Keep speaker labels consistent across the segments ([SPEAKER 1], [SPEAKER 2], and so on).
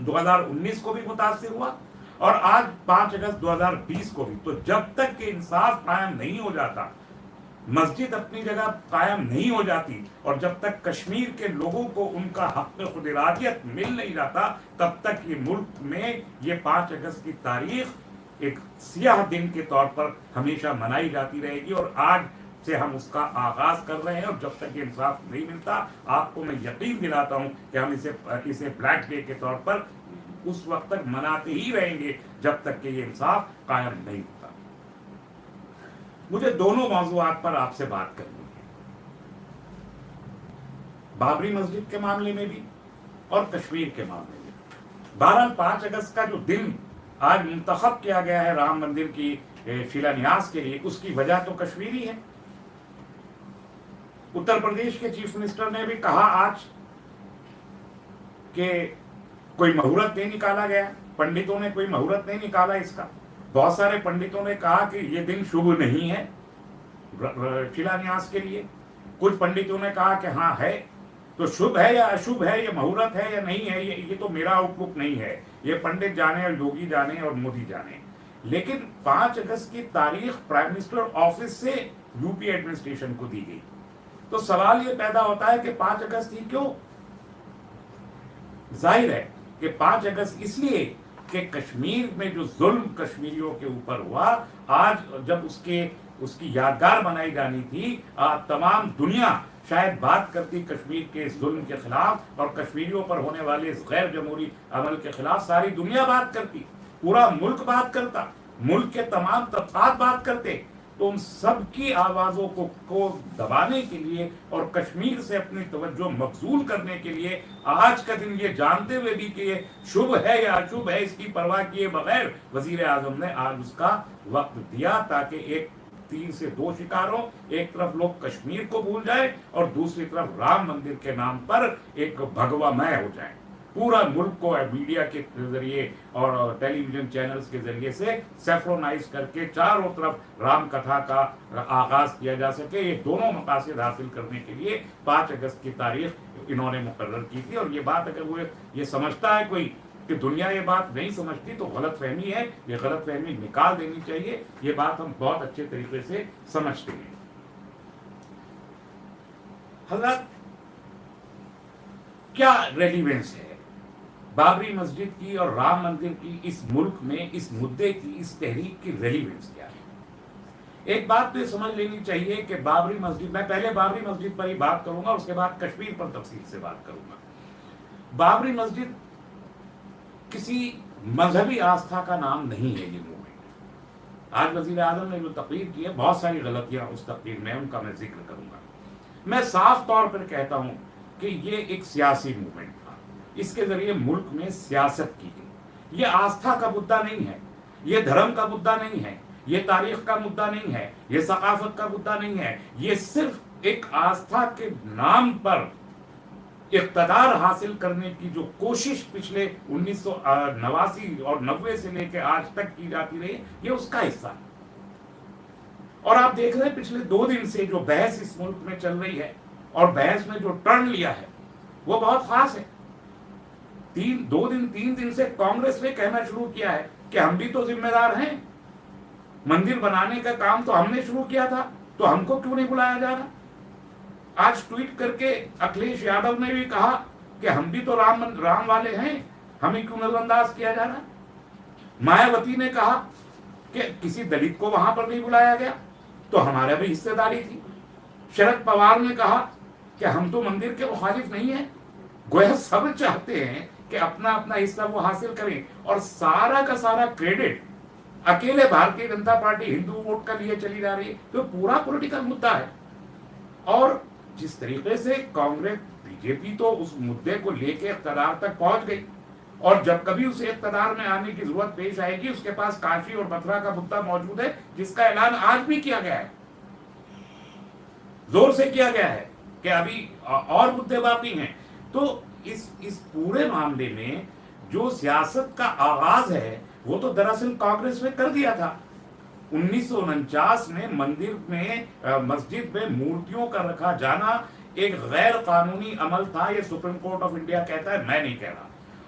[SPEAKER 1] 2019 کو بھی متاثر ہوا اور آج 5 اگست 2020 کو بھی. تو جب تک کہ انصاف قائم نہیں ہو جاتا, مسجد اپنی جگہ قائم نہیں ہو جاتی, اور جب تک کشمیر کے لوگوں کو ان کا حق خود ارادیت مل نہیں جاتا, تب تک یہ ملک میں یہ 5 اگست کی تاریخ ایک سیاہ دن کے طور پر ہمیشہ منائی جاتی رہے گی. اور آج سے ہم اس کا آغاز کر رہے ہیں, اور جب تک یہ انصاف نہیں ملتا, آپ کو میں یقین دلاتا ہوں کہ ہم اسے بلیک ڈے کے طور پر اس وقت تک مناتے ہی رہیں گے جب تک کہ یہ انصاف قائم نہیں ہوتا. مجھے دونوں موضوعات پر آپ سے بات کرنی ہے, بابری مسجد کے معاملے میں بھی اور کشمیر کے معاملے میں. بہرحال 5 اگست کا جو دن آج منتخب کیا گیا ہے رام مندر کی شیلانیاس کے لیے, اس کی وجہ تو کشمیری ہے. اتر پردیش کے چیف منسٹر نے بھی کہا آج کہ کوئی مہورت نہیں نکالا گیا, پنڈتوں نے کوئی مہورت نہیں نکالا اس کا. بہت سارے پنڈتوں نے کہا کہ یہ دن شبھ نہیں ہے شیلانیاس کے لیے. کچھ پنڈتوں نے کہا کہ ہاں ہے, تو شبھ ہے یا اشبھ ہے, یہ مہورت ہے یا نہیں ہے, یہ تو میرا آؤٹ لک نہیں ہے, یہ پنڈت جانے اور یوگی جانے اور مودی جانے. لیکن 5 اگست کی تاریخ پرائم منسٹر آفس سے یو پی ایڈمنسٹریشن کو دی گئی. تو سوال یہ پیدا ہوتا ہے کہ 5 اگست ہی کیوں؟ ظاہر ہے کہ 5 اگست اس لیے کہ کشمیر میں جو ظلم کشمیریوں کے اوپر ہوا, آج جب اس کی یادگار بنائی جانی تھی, تمام دنیا شاید بات کرتی کشمیر کے اس ظلم کے خلاف, اور کشمیریوں پر ہونے والے اس غیر جمہوری عمل کے خلاف ساری دنیا بات کرتی, پورا ملک بات کرتا, ملک کے تمام طبقات بات کرتے. تو ان سب کی آوازوں کو دبانے کے لیے اور کشمیر سے اپنی توجہ مبذول کرنے کے لیے آج کا دن, یہ جانتے ہوئے بھی کہ یہ شبھ ہے یا اشبھ ہے, اس کی پرواہ کیے بغیر وزیر اعظم نے آج اس کا وقت دیا, تاکہ ایک تیر سے 2 شکار ہوں. ایک طرف لوگ کشمیر کو بھول جائیں اور دوسری طرف رام مندر کے نام پر ایک بھگوا مے ہو جائیں. پورا ملک کو میڈیا کے ذریعے اور ٹیلی ویژن چینلز کے ذریعے سے سیفرونائز کر کے چاروں طرف رام کتھا کا آغاز کیا جا سکے. یہ دونوں مقاصد حاصل کرنے کے لیے 5 اگست کی تاریخ انہوں نے مقرر کی تھی. اور یہ بات اگر وہ یہ سمجھتا ہے کوئی کہ دنیا یہ بات نہیں سمجھتی, تو غلط فہمی ہے. یہ غلط فہمی نکال دینی چاہیے. یہ بات ہم بہت اچھے طریقے سے سمجھتے ہیں. حضرت, کیا ریلیونس ہے بابری مسجد کی اور رام مندر کی اس ملک میں, اس مدعے کی, اس تحریک کی ریلیونس کیا ہے؟ ایک بات تو یہ سمجھ لینی چاہیے کہ بابری مسجد, میں پہلے بابری مسجد پر ہی بات کروں گا, اس کے بعد کشمیر پر تفصیل سے بات کروں گا. بابری مسجد کسی مذہبی آستھا کا نام نہیں ہے. یہ موومنٹ, آج وزیر اعظم نے جو تقریر کی ہے, بہت ساری غلطیاں اس تقریر میں, ان کا میں ذکر کروں گا. میں صاف طور پر کہتا ہوں کہ یہ ایک سیاسی موومنٹ تھا. اس کے ذریعے ملک میں سیاست کی گئی. یہ آستھا کا مدعا نہیں ہے, یہ دھرم کا مدعا نہیں ہے, یہ تاریخ کا مدعا نہیں ہے, یہ ثقافت کا مدعا نہیں ہے. یہ صرف ایک آستھا کے نام پر اقتدار حاصل کرنے کی جو کوشش پچھلے 1989 اور 90 سے لے کے آج تک کی جاتی رہی, یہ اس کا حصہ ہے. اور آپ دیکھ رہے ہیں پچھلے 2 دن سے جو بحث اس ملک میں چل رہی ہے, اور بحث میں جو ٹرن لیا ہے, وہ بہت خاص ہے. 3 دن سے کانگریس نے کہنا شروع کیا ہے کہ ہم بھی تو ذمہ دار ہیں, مندر بنانے کا کام تو ہم نے شروع کیا تھا, تو ہم کو کیوں نہیں بلایا جا رہا. آج ٹویٹ کر کے اکھلیش یادو نے بھی کہا کہ ہم بھی تو رام والے ہیں, ہمیں کیوں نظر انداز کیا جا رہا. مایاوتی نے کہا کہ کسی دلت کو وہاں پر نہیں بلایا گیا, تو ہمارا بھی حصہ داری تھی. شرد پوار نے کہا کہ ہم تو مندر کے مخالف نہیں ہیں. گویا سب چاہتے ہیں کہ اپنا اپنا حصہ وہ حاصل کریں, اور سارا کا سارا کریڈٹ اکیلے بھارتیہ جنتا پارٹی ہندو ووٹ کا لیے چلی جا رہی ہے. تو پورا پولیٹیکل مدعا ہے. اور جس طریقے سے کانگریس بی جے پی تو اس مدعے کو لے کے اقتدار تک پہنچ گئی, اور جب کبھی اسے اقتدار میں آنے کی ضرورت پیش آئے گی, اس کے پاس کاشی اور متھرا کا مدعا موجود ہے, جس کا اعلان آج بھی کیا گیا ہے, زور سے کیا گیا ہے کہ ابھی اور مدعے باقی ہیں. تو اس پورے معاملے میں جو سیاست کا آغاز ہے, وہ تو دراصل کانگریس نے کر دیا تھا. 1949 میں مندر میں, مسجد میں مورتیوں کا رکھا جانا ایک غیر قانونی عمل تھا. یہ سپریم کورٹ آف انڈیا کہتا ہے, میں نہیں کہہ رہا.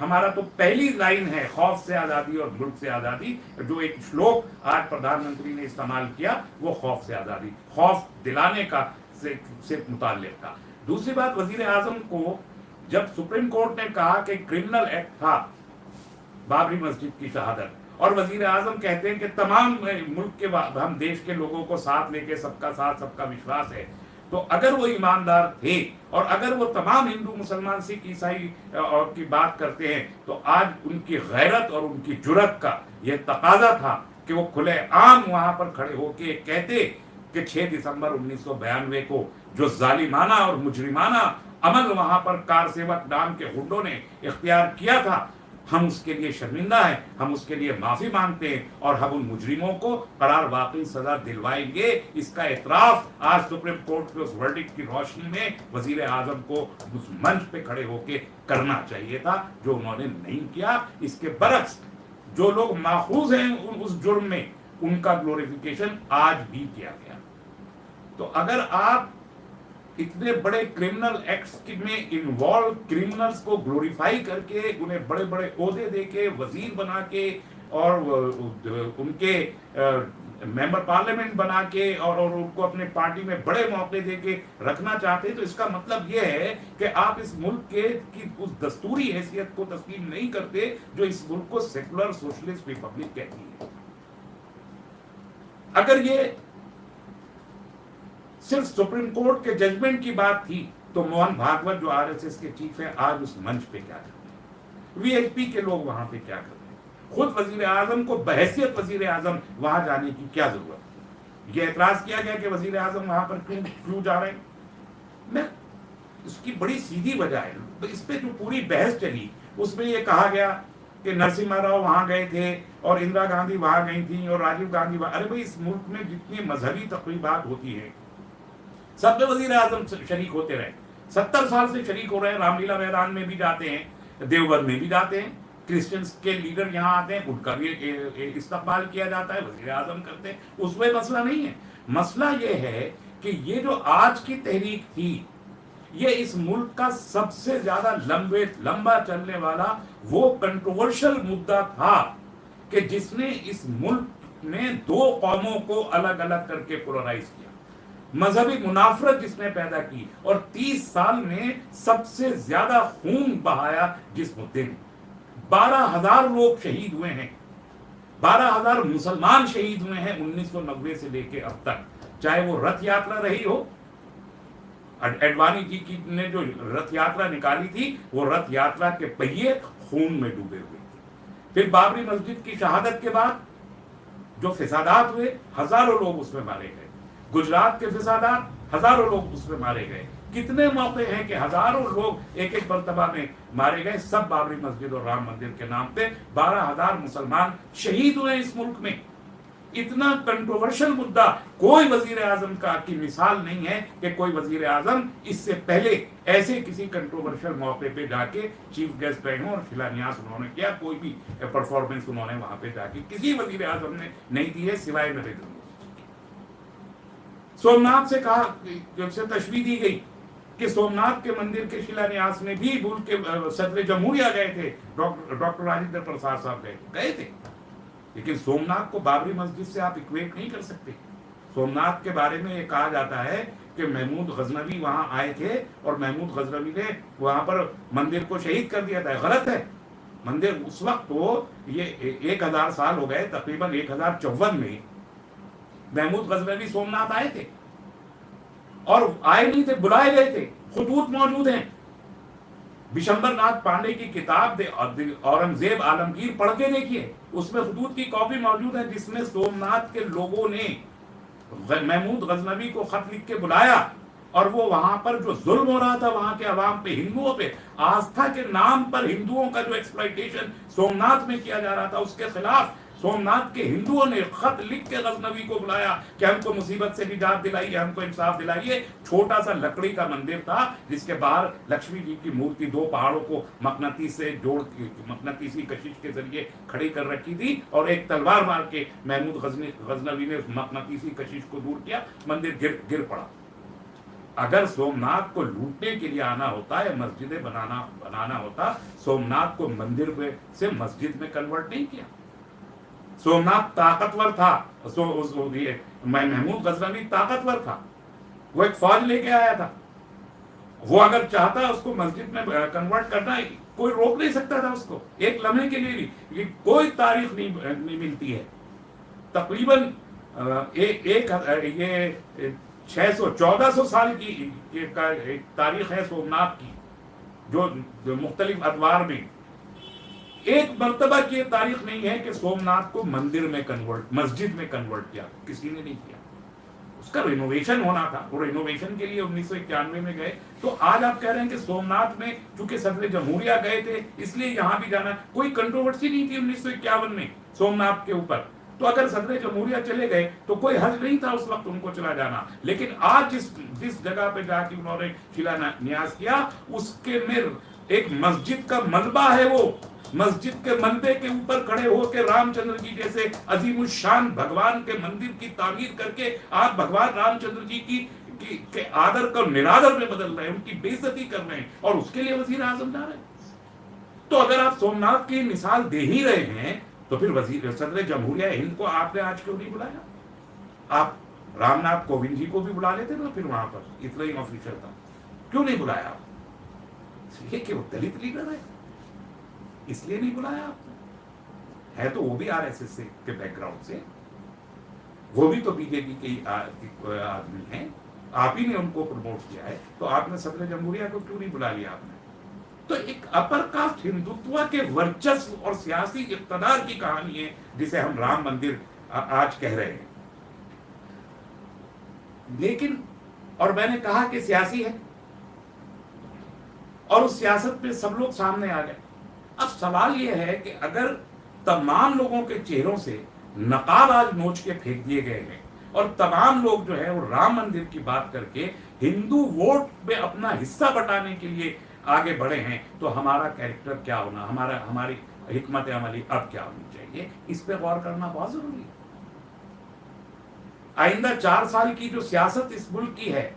[SPEAKER 1] ہمارا تو پہلی لائن ہے خوف سے آزادی اور ملک سے آزادی. جو ایک شلوک آج پردھان منتری نے استعمال کیا وہ خوف سے آزادی، خوف دلانے کا سے متعلق تھا. دوسری بات، وزیر اعظم کو جب سپریم کورٹ نے کہا کہ کرمنل ایکٹ تھا بابری مسجد کی شہادت، اور وزیر اعظم کہتے ہیں کہ تمام ملک کے ہم دیش کے لوگوں کو ساتھ لے کے سب کا ساتھ سب کا وشواس ہے، تو اگر وہ ایماندار تھے اور اگر وہ تمام ہندو مسلمان سکھ عیسائی کی بات کرتے ہیں تو آج ان کی غیرت اور ان کی جرت کا یہ تقاضا تھا کہ وہ کھلے عام وہاں پر کھڑے ہو کے کہتے کہ 6 دسمبر 1992 کو جو ظالمانہ اور مجرمانہ عمل وہاں پر کار سیوک نام کے غنڈوں نے اختیار کیا تھا، ہم اس کے لیے شرمندہ ہیں، ہم اس کے لیے معافی مانگتے ہیں اور ہم ان مجرموں کو قرار واقعی سزا دلوائیں گے. اس کا اعتراف آج سپریم کورٹ کے اس ورڈکٹ کی روشنی میں وزیر اعظم کو اس منچ پہ کھڑے ہو کے کرنا چاہیے تھا، جو انہوں نے نہیں کیا. اس کے برعکس جو لوگ ماخوذ ہیں اس جرم میں، ان کا گلوریفیکیشن آج بھی کیا گیا. تو اگر آپ اتنے بڑے کرمنل ایکٹس میں انوالو کرمنلز کو گلوریفائی کر کے انہیں بڑے بڑے عہدے دے کے وزیر بنا کے اور ان کے ممبر پارلیمنٹ بنا کے اور ان کو اپنے پارٹی میں بڑے موقع دے کے رکھنا چاہتے ہیں، تو اس کا مطلب یہ ہے کہ آپ اس ملک کے کی اس دستوری حیثیت کو تسلیم نہیں کرتے جو اس ملک کو سیکولر سوشلسٹ ریپبلک کہتی ہے. اگر یہ صرف سپریم کورٹ کے ججمنٹ کی بات تھی تو موہن بھاگوت جو آر ایس ایس کے چیف ہیں آج اس منچ پہ کیا کرتے ہیں، وی ایچ پی کے لوگ وہاں پہ کیا کرتے ہیں، خود وزیر اعظم کو بحیثیت وزیر اعظم وہاں جانے کی کیا ضرورت. یہ اعتراض کیا گیا کہ وزیر اعظم وہاں پر کیوں جا رہے ہیں. میں اس کی بڑی سیدھی وجہ ہے، اس پہ جو پوری بحث چلی اس میں یہ کہا گیا کہ نرسمہا راؤ وہاں گئے تھے اور اندرا گاندھی وہاں گئی تھیں اور راجیو گاندھی وہاں. ارے بھائی، اس ملک میں جتنی مذہبی تقریبات ہوتی ہیں سب میں وزیر اعظم شریک ہوتے رہے، 70 سال سے شریک ہو رہے ہیں. رام لیلا میدان میں بھی جاتے ہیں، دیوبند میں بھی جاتے ہیں، کرسچنس کے لیڈر یہاں آتے ہیں، ان کا بھی استقبال کیا جاتا ہے، وزیر اعظم کرتے ہیں. اس میں مسئلہ نہیں ہے. مسئلہ یہ ہے کہ یہ جو آج کی تحریک تھی یہ اس ملک کا سب سے زیادہ لمبا چلنے والا وہ کنٹروورشل مدعا تھا کہ جس نے اس ملک میں 2 قوموں کو الگ الگ کر کے پولرائز کیا، مذہبی منافرت جس نے پیدا کی، اور 30 سال میں سب سے زیادہ خون بہایا جس مدعے میں. 12,000 لوگ شہید ہوئے ہیں، 12,000 مسلمان شہید ہوئے ہیں 1990 سے لے کے اب تک. چاہے وہ رتھ یاترا رہی ہو، اڈوانی جی کی نے جو رتھ یاترا نکالی تھی وہ رتھ یاترا کے پہیے خون میں ڈوبے ہوئے تھے. پھر بابری مسجد کی شہادت کے بعد جو فسادات ہوئے، ہزاروں لوگ اس میں مارے گئے. گجرات کے فسادات، ہزاروں لوگ اس میں مارے گئے. کتنے موقع ہیں کہ ہزاروں لوگ ایک ایک مرتبہ میں مارے گئے، سب بابری مسجد اور رام مندر کے نام پہ. 12,000 مسلمان شہید ہوئے اس ملک میں. اتنا کنٹروورشل مدعا کوئی وزیر اعظم کا کی مثال نہیں ہے کہ کوئی وزیر اعظم اس سے پہلے ایسے کسی کنٹروورشل موقع پہ جا کے چیف گیسٹ رہے ہوں اور شلانیاس انہوں نے کیا، کوئی بھی پرفارمنس انہوں نے وہاں پہ جا کے کسی وزیر اعظم نے نہیں دی ہے سوائے نریندر مودی. سومناتھ سے کہا، جب سے تشبیہ دی گئی کہ سومناتھ کے مندر کے شلانیاس میں بھی ملک کے صدر جمہوریہ گئے تھے، ڈاکٹر راجندر پرساد صاحب گئے تھے، لیکن سومناتھ کو بابری مسجد سے آپ اکویٹ نہیں کر سکتے. سومناتھ کے بارے میں یہ کہا جاتا ہے کہ محمود غزنوی وہاں آئے تھے اور محمود غزنوی نے وہاں پر مندر کو شہید کر دیا تھا. غلط ہے. مندر اس وقت تو یہ 1000 سال ہو گئے، تقریباً 1054 میں محمود غزنوی سومناتھ آئے تھے، اور آئے نہیں تھے، بلائے گئے تھے. خطوط موجود ہیں. بشمبر ناتھ پانڈے کی کتاب اورنگزیب عالمگیر پڑھ کے دیکھیے، اس میں خطوط کی کاپی موجود ہے جس میں سومناتھ کے لوگوں نے محمود غزنوی کو خط لکھ کے بلایا، اور وہ وہاں پر جو ظلم ہو رہا تھا وہاں کے عوام پہ، ہندوؤں پہ، آستھا کے نام پر ہندوؤں کا جو ایکسپلائٹیشن سومناتھ میں کیا جا رہا تھا، اس کے خلاف سومناتھ کے ہندوؤں نے خط لکھ کے غزنوی کو بلایا کہ ہم کو مصیبت سے نجات دلائیے، ہم کو انصاف دلائیے. چھوٹا سا لکڑی کا مندر تھا جس کے باہر لکشمی جی کی مورتی 2 پہاڑوں کو مقناطیس سے مقناطیسی کشش کے ذریعے کھڑی کر رکھی تھی، اور ایک تلوار مار کے محمود غزنوی نے اس مقناطیسی کشش کو دور کیا، مندر گر پڑا. اگر سومناتھ کو لوٹنے کے لیے آنا ہوتا ہے، مسجدیں بنانا ہوتا، سومناتھ کو مندر سے مسجد میں کنورٹ نہیں کیا. سومناتھ طاقتور تھا، محمود غزنوی طاقتور تھا، وہ ایک فوج لے کے آیا تھا. وہ اگر چاہتا اس کو مسجد میں کنورٹ کرنا، کوئی روک نہیں سکتا تھا اس کو ایک لمحے کے لیے بھی. یہ کوئی تاریخ نہیں ملتی ہے. تقریباً یہ 1400 سال کی ایک تاریخ ہے سومناتھ کی، جو مختلف ادوار میں ایک مرتبہ کی یہ تاریخ نہیں ہے کہ سومناتھ کو مندر میں مسجد میں کنورٹ کیا. کسی نے نہیں کیا. اس کا رینوویشن ہونا تھا، وہ رینوویشن کے لیے 1991 میں گئے. تو آج آپ کہہ رہے ہیں کہ سومناتھ میں چونکہ صدر جمہوریہ گئے تھے اس لیے یہاں بھی جانا. کوئی کنٹروورسی نہیں تھی 1951 میں سومناتھ کے اوپر. تو اگر صدر جمہوریہ چلے گئے تو کوئی حرج نہیں تھا اس وقت ان کو چلا جانا. لیکن آج جس جگہ پہ جا کے انہوں نے شیلا نیاز کیا، اس کے میں ایک مسجد کا ملبہ ہے. وہ مسجد کے ملبے کے اوپر کھڑے ہو کے رام چندر جی جیسے عظیم الشان بھگوان کے مندر کی تعمیر کر کے آپ بھگوان رام چندر جی کی آدر کو نرادر میں بدل رہے ہیں، ان کی بے عزتی کر رہے ہیں، اور اس کے لیے وزیر اعظم جا رہے ہیں. تو اگر آپ سومناتھ کی مثال دے ہی رہے ہیں تو پھر صدر جمہوریہ ہند کو آپ نے آج کیوں نہیں بلایا؟ آپ رام ناتھ کووند جی کو بھی بلا لیتے نا پھر وہاں پر، اتنا ہی آفیسر تھا. کیوں نہیں بلایا آپ؟ اس لیے کہ وہ دلت لیڈر ہے، اس لیے نہیں بلایا آپ نے. ہے تو وہ بھی RSS کے بیک گراؤنڈ سے، وہ بھی تو بی جے پی کے آدمی ہیں، آپ ہی نے ان کو پروموٹ کیا ہے. تو آپ نے صدر جمہوریہ کو کیوں نہیں بلا لیا آپ نے؟ تو ایک اپر کاسٹ ہندوتوا کے ورچسو اور سیاسی اقتدار کی کہانی ہے جسے ہم رام مندر آج کہہ رہے ہیں. لیکن اور میں نے کہا کہ سیاسی ہے، اور اس سیاست پہ سب لوگ سامنے آ گئے. اب سوال یہ ہے کہ اگر تمام لوگوں کے چہروں سے نقاب آج نوچ کے پھینک دیے گئے ہیں اور تمام لوگ جو ہے وہ رام مندر کی بات کر کے ہندو ووٹ میں اپنا حصہ بٹانے کے لیے آگے بڑھے ہیں، تو ہمارا کیریکٹر کیا ہونا، ہماری حکمت عملی اب کیا ہونی چاہیے، اس پہ غور کرنا بہت ضروری ہے. آئندہ 4 سال کی جو سیاست اس ملک کی ہے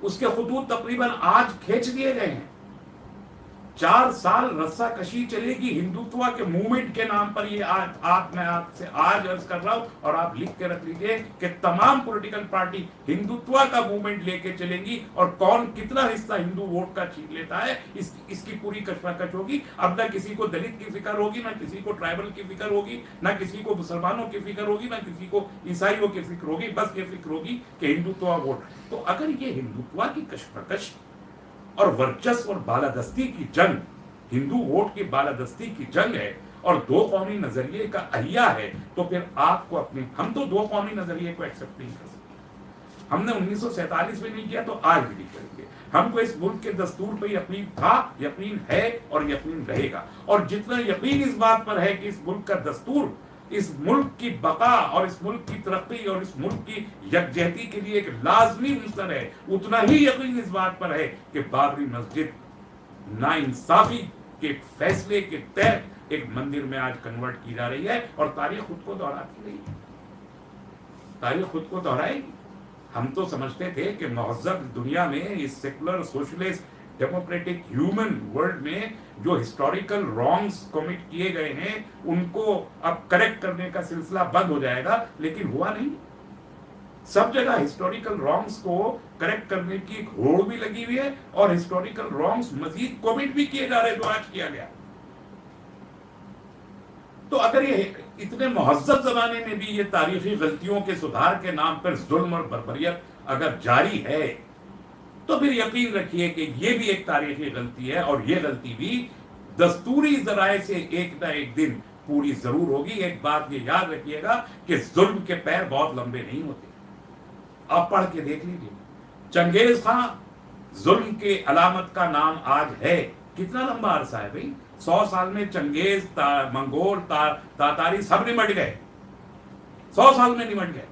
[SPEAKER 1] اس کے خطوط تقریباً آج کھینچ دیے گئے ہیں. 4 سال رسہ کشی چلے گی ہندوتوا کے موومنٹ کے نام پر. یہ میں آپ سے آج عرض کر رہا ہوں اور آپ لکھ کے رکھ لیجئے کہ تمام پولیٹیکل پارٹی ہندوتوا کا موومنٹ لے کے چلیں گی، اور کون کتنا حصہ ہندو ووٹ کا چھین لیتا ہے اس کی پوری کشمکش ہوگی. اب نہ کسی کو دلت کی فکر ہوگی، نہ کسی کو ٹرائبل کی فکر ہوگی، نہ کسی کو مسلمانوں کی فکر ہوگی، نہ کسی کو عیسائیوں کی فکر ہوگی. بس یہ فکر ہوگی کہ ہندوتوا ووٹ. تو اگر یہ ہندوتوا کی کشمکش اور ورچسو اور بالادستی کی جنگ، ہندو ووٹ کی بالادستی کی جنگ ہے اور دو قومی نظریے کا احیا ہے، تو پھر آپ کو ہم تو دو قومی نظریے کو ایکسپٹ نہیں کر سکتے. ہم نے 1947 میں نہیں کیا تو آج بھی نہیں کریں گے. ہم کو اس ملک کے دستور پہ یقین تھا، یقین ہے اور یقین رہے گا. اور جتنا یقین اس بات پر ہے کہ اس ملک کا دستور اس ملک کی بقا اور اس ملک کی ترقی اور اس ملک کی یکجہتی کے لیے ایک لازمی عنصر ہے، اتنا ہی یقین اس بات پر ہے کہ بابری مسجد ناانصافی کے فیصلے کے تحت ایک مندر میں آج کنورٹ کی جا رہی ہے. اور تاریخ خود کو دہراتی رہی ہے، تاریخ خود کو دہرائے گی. ہم تو سمجھتے تھے کہ مہذب دنیا میں اس secular socialist democratic human world میں جو ہسٹوریکل رانگز کمٹ کیے گئے ہیں ان کو اب کریکٹ کرنے کا سلسلہ بند ہو جائے گا، لیکن ہوا نہیں. سب جگہ ہسٹوریکل رانگز کو کریکٹ کرنے کی ایک ہوڑ بھی لگی ہوئی ہے، اور ہسٹوریکل رانگز مزید کمٹ بھی کیے جا رہے جو آج کیا گیا. تو اگر یہ اتنے مہذب زمانے میں بھی یہ تاریخی غلطیوں کے سدھار کے نام پر ظلم اور بربریت اگر جاری ہے، تو پھر یقین رکھیے کہ یہ بھی ایک تاریخی غلطی ہے، اور یہ غلطی بھی دستوری ذرائع سے ایک نہ ایک دن پوری ضرور ہوگی. ایک بات یہ یاد رکھیے گا کہ ظلم کے پیر بہت لمبے نہیں ہوتے. آپ پڑھ کے دیکھ لیجیے، چنگیز خان ظلم کے علامت کا نام آج ہے. کتنا لمبا عرصہ ہے بھائی، 100 سال میں چنگیز، منگول، تاتاری سب نمٹ گئے، 100 سال میں نمٹ گئے،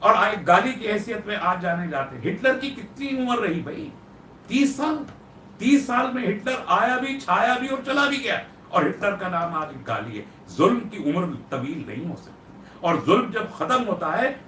[SPEAKER 1] اور ایک گالی کی حیثیت میں آج جانے جاتے. ہٹلر کی کتنی عمر رہی بھائی؟ 30 سال. 30 سال میں ہٹلر آیا بھی، چھایا بھی اور چلا بھی گیا، اور ہٹلر کا نام آج گالی ہے. ظلم کی عمر طویل نہیں ہو سکتی، اور ظلم جب ختم ہوتا ہے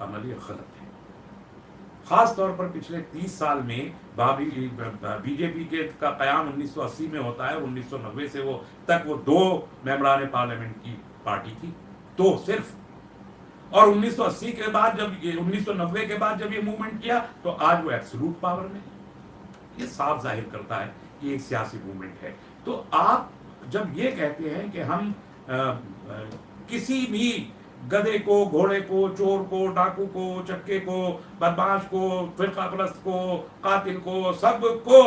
[SPEAKER 1] عملی غلط ہے. خاص طور پر پچھلے 30 سال میں بی جے پی کے کا قیام 1980 میں ہوتا ہے. 1990 سے وہ تک وہ 2 ممبران پارلیمنٹ کی پارٹی تھی، 2 صرف. اور 1980 کے بعد جب 1990 کے بعد جب یہ موومنٹ کیا تو آج وہ ایبسولوٹ پاور میں. یہ صاف ظاہر کرتا ہے کہ ایک سیاسی موومنٹ ہے. تو آپ جب یہ کہتے ہیں کہ ہم کسی بھی گدھے کو، گھوڑے کو، چور کو، ڈاکو کو، چکے کو، بدماش کو، فرقہ پرست کو، قاتل کو، سب کو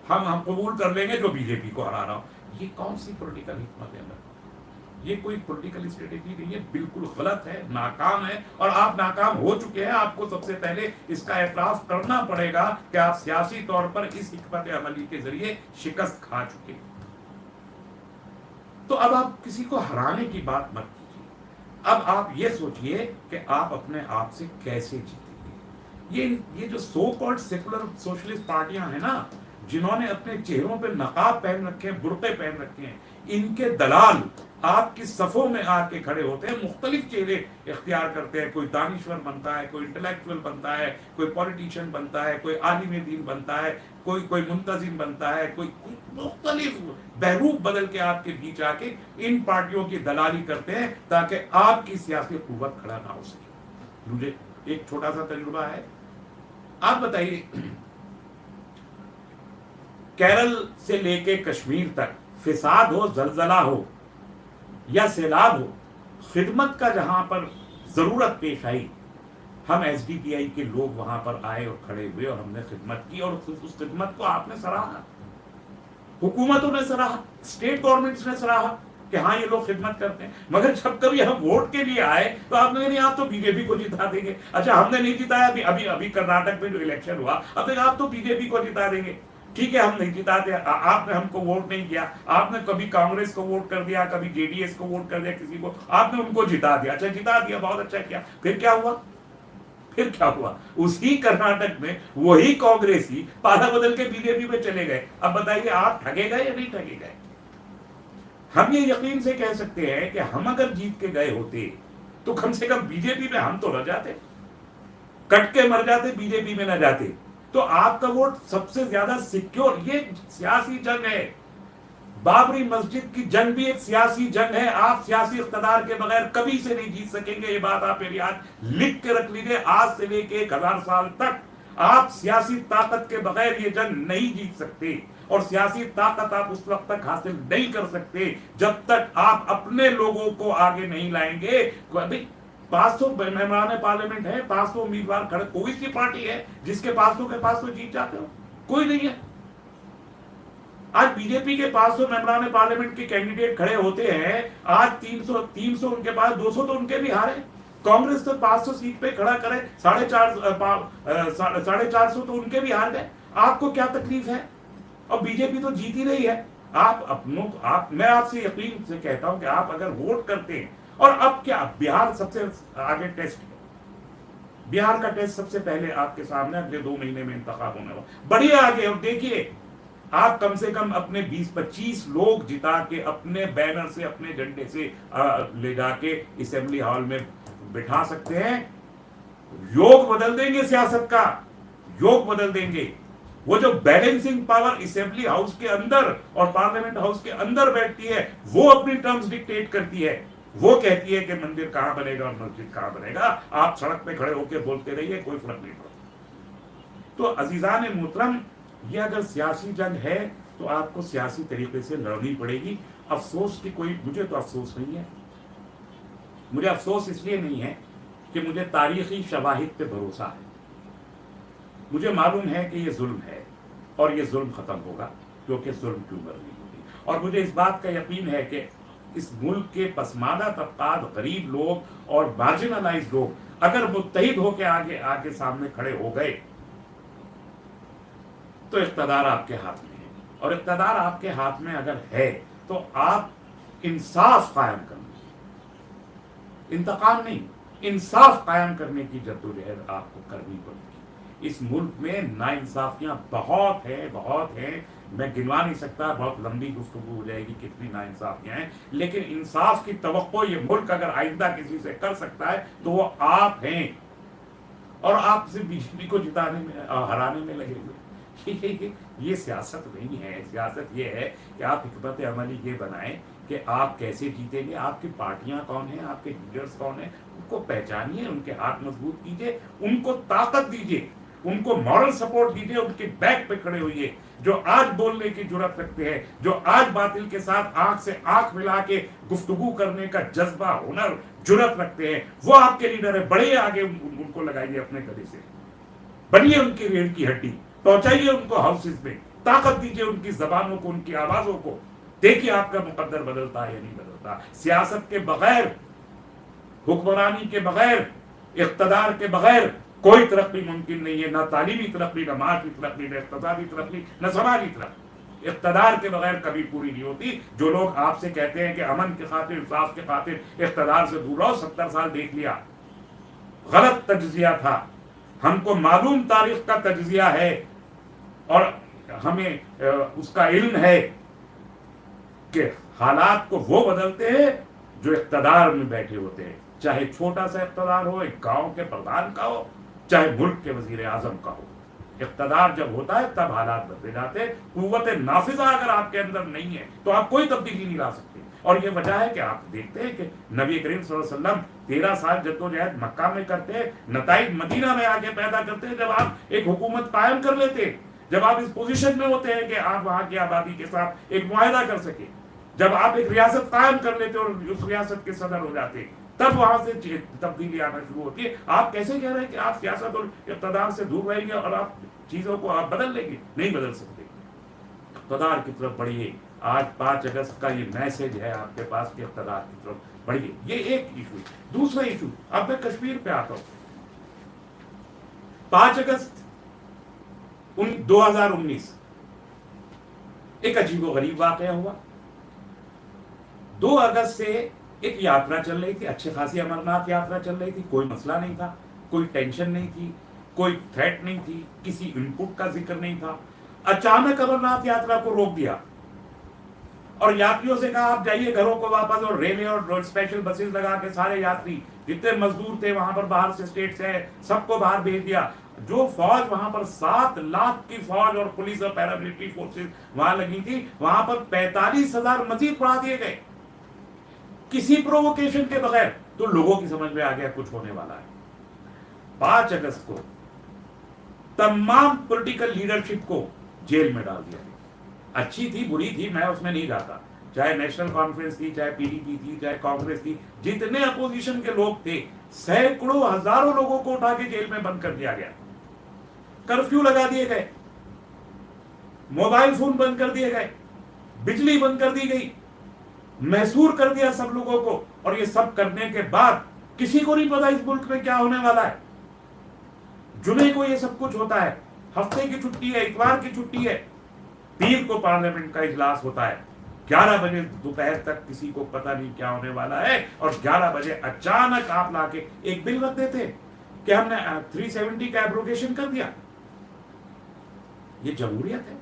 [SPEAKER 1] ہم قبول کر لیں گے جو بی جے پی کو ہرا رہا ہو. یہ کون سی پولیٹیکل حکمت عمل؟ یہ کوئی پولیٹیکل اسٹریٹجی نہیں ہے، بالکل غلط ہے، ناکام ہے. اور آپ ناکام ہو چکے ہیں. آپ کو سب سے پہلے اس کا اعتراف کرنا پڑے گا کہ آپ سیاسی طور پر اس حکمت عملی کے ذریعے شکست کھا چکے. تو اب آپ کسی کو ہرانے کی بات مت کیجیے. اب آپ یہ سوچئے کہ آپ اپنے آپ سے کیسے جیتیں گے. یہ جو سو کالڈ سیکولر سوشلسٹ پارٹیاں ہیں نا، جنہوں نے اپنے چہروں پہ نقاب پہن رکھے ہیں، برقعے پہن رکھے ہیں، ان کے دلال آپ کی صفوں میں آ کے کھڑے ہوتے ہیں، مختلف چہرے اختیار کرتے ہیں. کوئی دانشور بنتا ہے، کوئی انٹلیکچوئل بنتا ہے، کوئی پولیٹیشین بنتا ہے، کوئی عالم دین بنتا ہے، کوئی منتظم بنتا ہے، کوئی مختلف بہروپ بدل کے آپ کے بیچ آ کے ان پارٹیوں کی دلالی کرتے ہیں تاکہ آپ کی سیاسی قوت کھڑا نہ ہو سکے. مجھے ایک چھوٹا سا تجربہ ہے. آپ بتائیے، کیرل سے لے کے کشمیر تک فساد ہو، زلزلہ ہو یا سیلاب ہو، خدمت کا جہاں پر ضرورت پیش آئی، ہم ایس ڈی پی آئی کے لوگ وہاں پر آئے اور کھڑے ہوئے اور ہم نے خدمت کی. اور اس خدمت کو آپ نے سراہا، حکومتوں نے سراہا، اسٹیٹ گورنمنٹس نے سراہا کہ ہاں یہ لوگ خدمت کرتے ہیں. مگر جب کبھی ہم ووٹ کے لیے آئے تو آپ نے کہا نہیں آپ تو بی جے پی کو جتا دیں گے. اچھا ہم نے نہیں جتایا. ابھی کرناٹک میں جو الیکشن ہوا، اب تک آپ تو بی جے پی کو جتا دیں گے. ٹھیک ہے ہم نہیں جتاتے، آپ نے ہم کو ووٹ نہیں کیا، آپ نے کبھی کانگریس کو ووٹ کر دیا، کبھی جے ڈی ایس کو ووٹ کر دیا، کسی کو آپ نے ان کو جتا دیا. اچھا جتا دیا، بہت اچھا کیا. پھر کیا ہوا؟ اسی کرناٹک میں وہی کانگریسی پالا بدل کے بی جے پی میں چلے گئے. اب بتائیے آپ ٹھگے گئے یا نہیں ٹھگے گئے؟ ہم یہ یقین سے کہہ سکتے ہیں کہ ہم اگر جیت کے گئے ہوتے تو کم سے کم بی جے پی میں ہم تو رہ جاتے، کٹ کے مر جاتے، بی جے پی میں نہ جاتے. تو آپ کا ووٹ سب سے زیادہ سیکیور. یہ سیاسی جنگ ہے. بابری مسجد کی جنگ بھی ایک سیاسی جنگ ہے. آپ سیاسی اقتدار کے بغیر کبھی سے نہیں جیت سکیں گے. یہ بات آپ میری یاد لکھ کے رکھ لیجیے. آج سے لے کے 1000 سال تک آپ سیاسی طاقت کے بغیر یہ جنگ نہیں جیت سکتے. اور سیاسی طاقت آپ اس وقت تک حاصل نہیں کر سکتے جب تک آپ اپنے لوگوں کو آگے نہیں لائیں گے. 500 ممبران پارلیمنٹ ہے، 500 امیدوار کھڑے. کوئی سی پارٹی ہے جس کے 500 کے 500 جیت جاتے ہو؟ کوئی نہیں ہے. آج بی جے پی کے 500 ممبران پارلیمنٹ کے کینڈیڈیٹ کھڑے ہوتے ہیں، آج 300 ان کے پاس، 200 تو ان کے بھی ہارے. کانگریس تو 500 سیٹ پہ کھڑا کرے، 450 تو ان کے بھی ہار گئے. آپ کو کیا تکلیف ہے؟ اور بی جے پی تو جیت ہی رہی ہے. میں آپ سے یقین سے کہتا ہوں کہ آپ اگر ووٹ کرتے ہیں. اور اب کیا بہار سب سے آگے ٹیسٹ ہے. بہار کا ٹیسٹ سب سے پہلے آپ کے سامنے اگلے 2 مہینے میں انتخاب ہونے والا. بڑھیے آگے اور دیکھیے آپ کم سے کم اپنے 20-25 لوگ جتا کے اپنے بینر سے، اپنے جھنڈے سے لے جا کے اسمبلی ہال میں بٹھا سکتے ہیں. یوگ بدل دیں گے، سیاست کا یوگ بدل دیں گے. وہ جو بیلنسنگ پاور اسمبلی ہاؤس کے اندر اور پارلیمنٹ ہاؤس کے اندر بیٹھتی ہے، وہ اپنی ٹرمز ڈکٹیٹ کرتی ہے. وہ کہتی ہے کہ مندر کہاں بنے گا اور مسجد کہاں بنے گا. آپ سڑک پہ کھڑے ہو کے بولتے رہیے، کوئی فرق نہیں پڑتا. تو عزیزان محترم، یہ اگر سیاسی جنگ ہے تو آپ کو سیاسی طریقے سے لڑنی پڑے گی. افسوس کی مجھے تو افسوس نہیں ہے. مجھے افسوس اس لیے نہیں ہے کہ مجھے تاریخی شواہد پہ بھروسہ ہے. مجھے معلوم ہے کہ یہ ظلم ہے اور یہ ظلم ختم ہوگا، کیونکہ ظلم کی عمر نہیں ہوگی. اور مجھے اس بات کا یقین ہے کہ اس ملک کے پسماندہ طبقات، غریب لوگ اور مارجنلائز لوگ اگر متحد ہو کے آگے سامنے کھڑے ہو گئے تو اقتدار آپ کے ہاتھ میں ہے. اور اقتدار آپ کے ہاتھ میں اگر ہے تو آپ انصاف قائم کرنے، انتقام نہیں، انصاف قائم کرنے کی جدوجہد آپ کو کرنی پڑے گی. اس ملک میں ناانصافیاں بہت ہیں. میں گنوا نہیں سکتا, بہت لمبی گفتگو ہو جائے گی کتنی ناانصافیاں ہیں, لیکن انصاف کی توقع یہ ملک اگر آئندہ کسی سے کر سکتا ہے تو وہ آپ ہیں, اور آپ سے بی جے پی کو جتانے میں ہرانے میں لگے ہوئے. یہ سیاست نہیں ہے. سیاست یہ ہے کہ آپ حکمت عملی یہ بنائیں کہ آپ کیسے جیتیں گے, آپ کی پارٹیاں کون ہیں, آپ کے لیڈرز کون ہیں, ان کو پہچانیے, ان کے ہاتھ مضبوط کیجیے, ان کو طاقت دیجیے, ان کو مورل سپورٹ دیجیے, ان کے بیک پہ کھڑے ہوئیے, جو آج بولنے کی جرات رکھتے ہیں, جو آج باطل کے ساتھ آنکھ سے آنکھ ملا کے گفتگو کرنے کا جذبہ, ہنر, جرات رکھتے ہیں, وہ آپ کے لیڈر ہیں. بڑے آگے ان کو لگائیے اپنے گلے سے, بنیے ان کی ریڑھ کی ہڈی, پہنچائیے ان کو ہاؤسز میں, طاقت دیجیے ان کی زبانوں کو, ان کی آوازوں کو. دیکھیے آپ کا مقدر بدلتا ہے یا نہیں بدلتا. سیاست کے بغیر, حکمرانی کے بغیر, اقتدار کے بغیر کوئی ترقی ممکن نہیں ہے. نہ تعلیمی ترقی, نہ معاشی ترقی, نہ اقتصادی ترقی, نہ سماجی ترقی. اقتدار کے بغیر کبھی پوری نہیں ہوتی. جو لوگ آپ سے کہتے ہیں کہ امن کی خاطر, انصاف کے خاطر اقتدار سے دور رہو, 70 سال دیکھ لیا, غلط تجزیہ تھا. ہم کو معلوم تاریخ کا تجزیہ ہے اور ہمیں اس کا علم ہے کہ حالات کو وہ بدلتے ہیں جو اقتدار میں بیٹھے ہوتے ہیں, چاہے چھوٹا سا اقتدار ہو, ایک گاؤں کے پردھان کا ہو, چاہے ملک کے وزیر اعظم کا ہو. اقتدار جب ہوتا ہے تب حالات بدلے جاتے ہیں. قوت نافذہ اگر آپ کے اندر نہیں ہے تو آپ کوئی تبدیلی نہیں لا سکتے. اور یہ وجہ ہے کہ آپ دیکھتے ہیں کہ نبی کریم صلی اللہ علیہ وسلم 13 سال جدوجہد مکہ میں کرتے, نتائج مدینہ میں آ کے پیدا کرتے ہیں. جب آپ ایک حکومت قائم کر لیتے, جب آپ اس پوزیشن میں ہوتے ہیں کہ آپ وہاں کی آبادی کے ساتھ ایک معاہدہ کر سکے, جب آپ ایک ریاست قائم کر لیتے اور اس ریاست کے صدر ہو جاتے, تب وہاں سے تبدیلی آنا شروع ہوتی ہے. آپ کیسے کہہ رہے ہیں کہ آپ سیاست اور اقتدار سے دور رہیں گے اور آپ چیزوں کو آپ بدل لیں گے؟ نہیں بدل سکتے. اقتدار کی طرف بڑھیے. آج 5 اگست کا یہ میسج ہے آپ کے پاس کہ اقتدار کی طرف بڑھیے. یہ ایک ایشو. دوسرا ایشو, اب میں کشمیر پہ آتا ہوں. 5 اگست 2019 ایک عجیب و غریب واقعہ ہوا. 2 اگست سے ایک یاترا چل رہی تھی, اچھی خاصی امرناتھ یاترا چل رہی تھی, کوئی مسئلہ نہیں تھا, کوئی ٹینشن نہیں تھی, کوئی تھریٹ نہیں تھی, کسی انپٹ کا ذکر نہیں تھا. اچانک امرناتھ یاترا کو روک دیا اور یاتریوں سے کہا آپ جائیے گھروں کو واپس, اور ریلیں اور اسپیشل بسز لگا کے سارے یاتری جتنے مزدور تھے وہاں پر باہر سے اسٹیٹ سے سب کو باہر بھیج دیا. جو فوج وہاں پر 7 لاکھ کی فوج اور پولیس اور پیراملٹری فورسز وہاں لگی تھی, وہاں پر 45,000 مزید بڑھا دیے گئے کسی پرووکیشن کے بغیر. تو لوگوں کی سمجھ میں آ گیا کچھ ہونے والا ہے. 5 اگست کو تمام پولیٹیکل لیڈرشپ کو جیل میں ڈال دیا. اچھی تھی بری تھی میں اس میں نہیں جاتا, چاہے نیشنل کانفرنس تھی, چاہے پی ڈی پی تھی, چاہے کانگریس تھی, جتنے اپوزیشن کے لوگ تھے سینکڑوں ہزاروں لوگوں کو اٹھا کے جیل میں بند کر دیا گیا. کرفیو لگا دیے گئے, موبائل فون بند کر دیے گئے, بجلی بند کر دی گئی, محصور کر دیا سب لوگوں کو. اور یہ سب کرنے کے بعد کسی کو نہیں پتا اس ملک میں کیا ہونے والا ہے. جمعے کو یہ سب کچھ ہوتا ہے, ہفتے کی چھٹی ہے, اتوار کی چھٹی ہے, پیر کو پارلیمنٹ کا اجلاس ہوتا ہے. 11 بجے دوپہر تک کسی کو پتہ نہیں کیا ہونے والا ہے, اور 11 بجے اچانک آپ لا کے ایک بل رکھ دیتے کہ ہم نے 370 کا ایبروگیشن کر دیا. یہ جمہوریت ہے.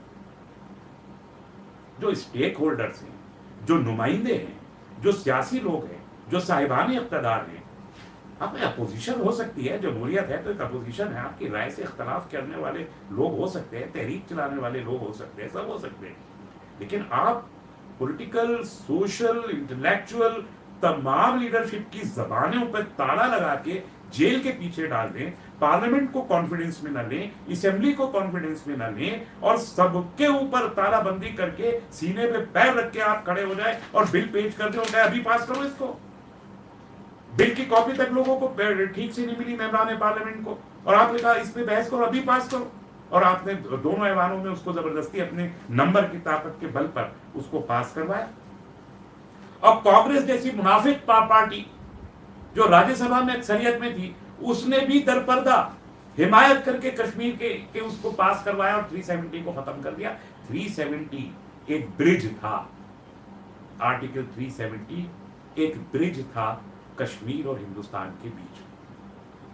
[SPEAKER 1] جو اسٹیک ہولڈرز ہیں, جو نمائندے ہیں, جو سیاسی لوگ ہیں, جو صاحبان اقتدار ہیں, اب اپوزیشن ہو سکتی ہے, جمہوریت ہے تو ایک اپوزیشن ہے, آپ کی رائے سے اختلاف کرنے والے لوگ ہو سکتے ہیں, تحریک چلانے والے لوگ ہو سکتے ہیں, سب ہو سکتے ہیں, لیکن آپ پولیٹیکل, سوشل, انٹلیکچوئل تمام لیڈرشپ کی زبانوں پر تالا لگا کے جیل کے پیچھے ڈال دیں, پارلیمنٹ کو کانفیڈنس میں نہ لیں, اسمبلی کو کانفیڈنس میں نہ لیں, اور سب کے اوپر تالا بندی کر کے سینے پہ پیر رکھ کے آپ کھڑے ہو جائیں اور بل پیش کر دیں اور کہیں ابھی پاس کرو اس کو. بل کی کاپی تک لوگوں کو ٹھیک سے نہیں ملی ممبران پارلیمنٹ کو, اور آپ نے کہا اس پہ بحث کرو, ابھی پاس کرو, اور آپ نے دونوں ایوانوں میں اس کو زبردستی اپنے نمبر کی طاقت کے بل پر اس کو پاس کروایا. اور کانگریس جیسی منافق پارٹی جو راجیہ سبھا میں اکثریت میں تھی, اس نے بھی درپردہ حمایت کر کے کشمیر کے اس کو پاس کروایا اور 370 کو ختم کر دیا. 370 ایک برج تھا, آرٹیکل 370 ایک برج تھا کشمیر اور ہندوستان کے بیچ,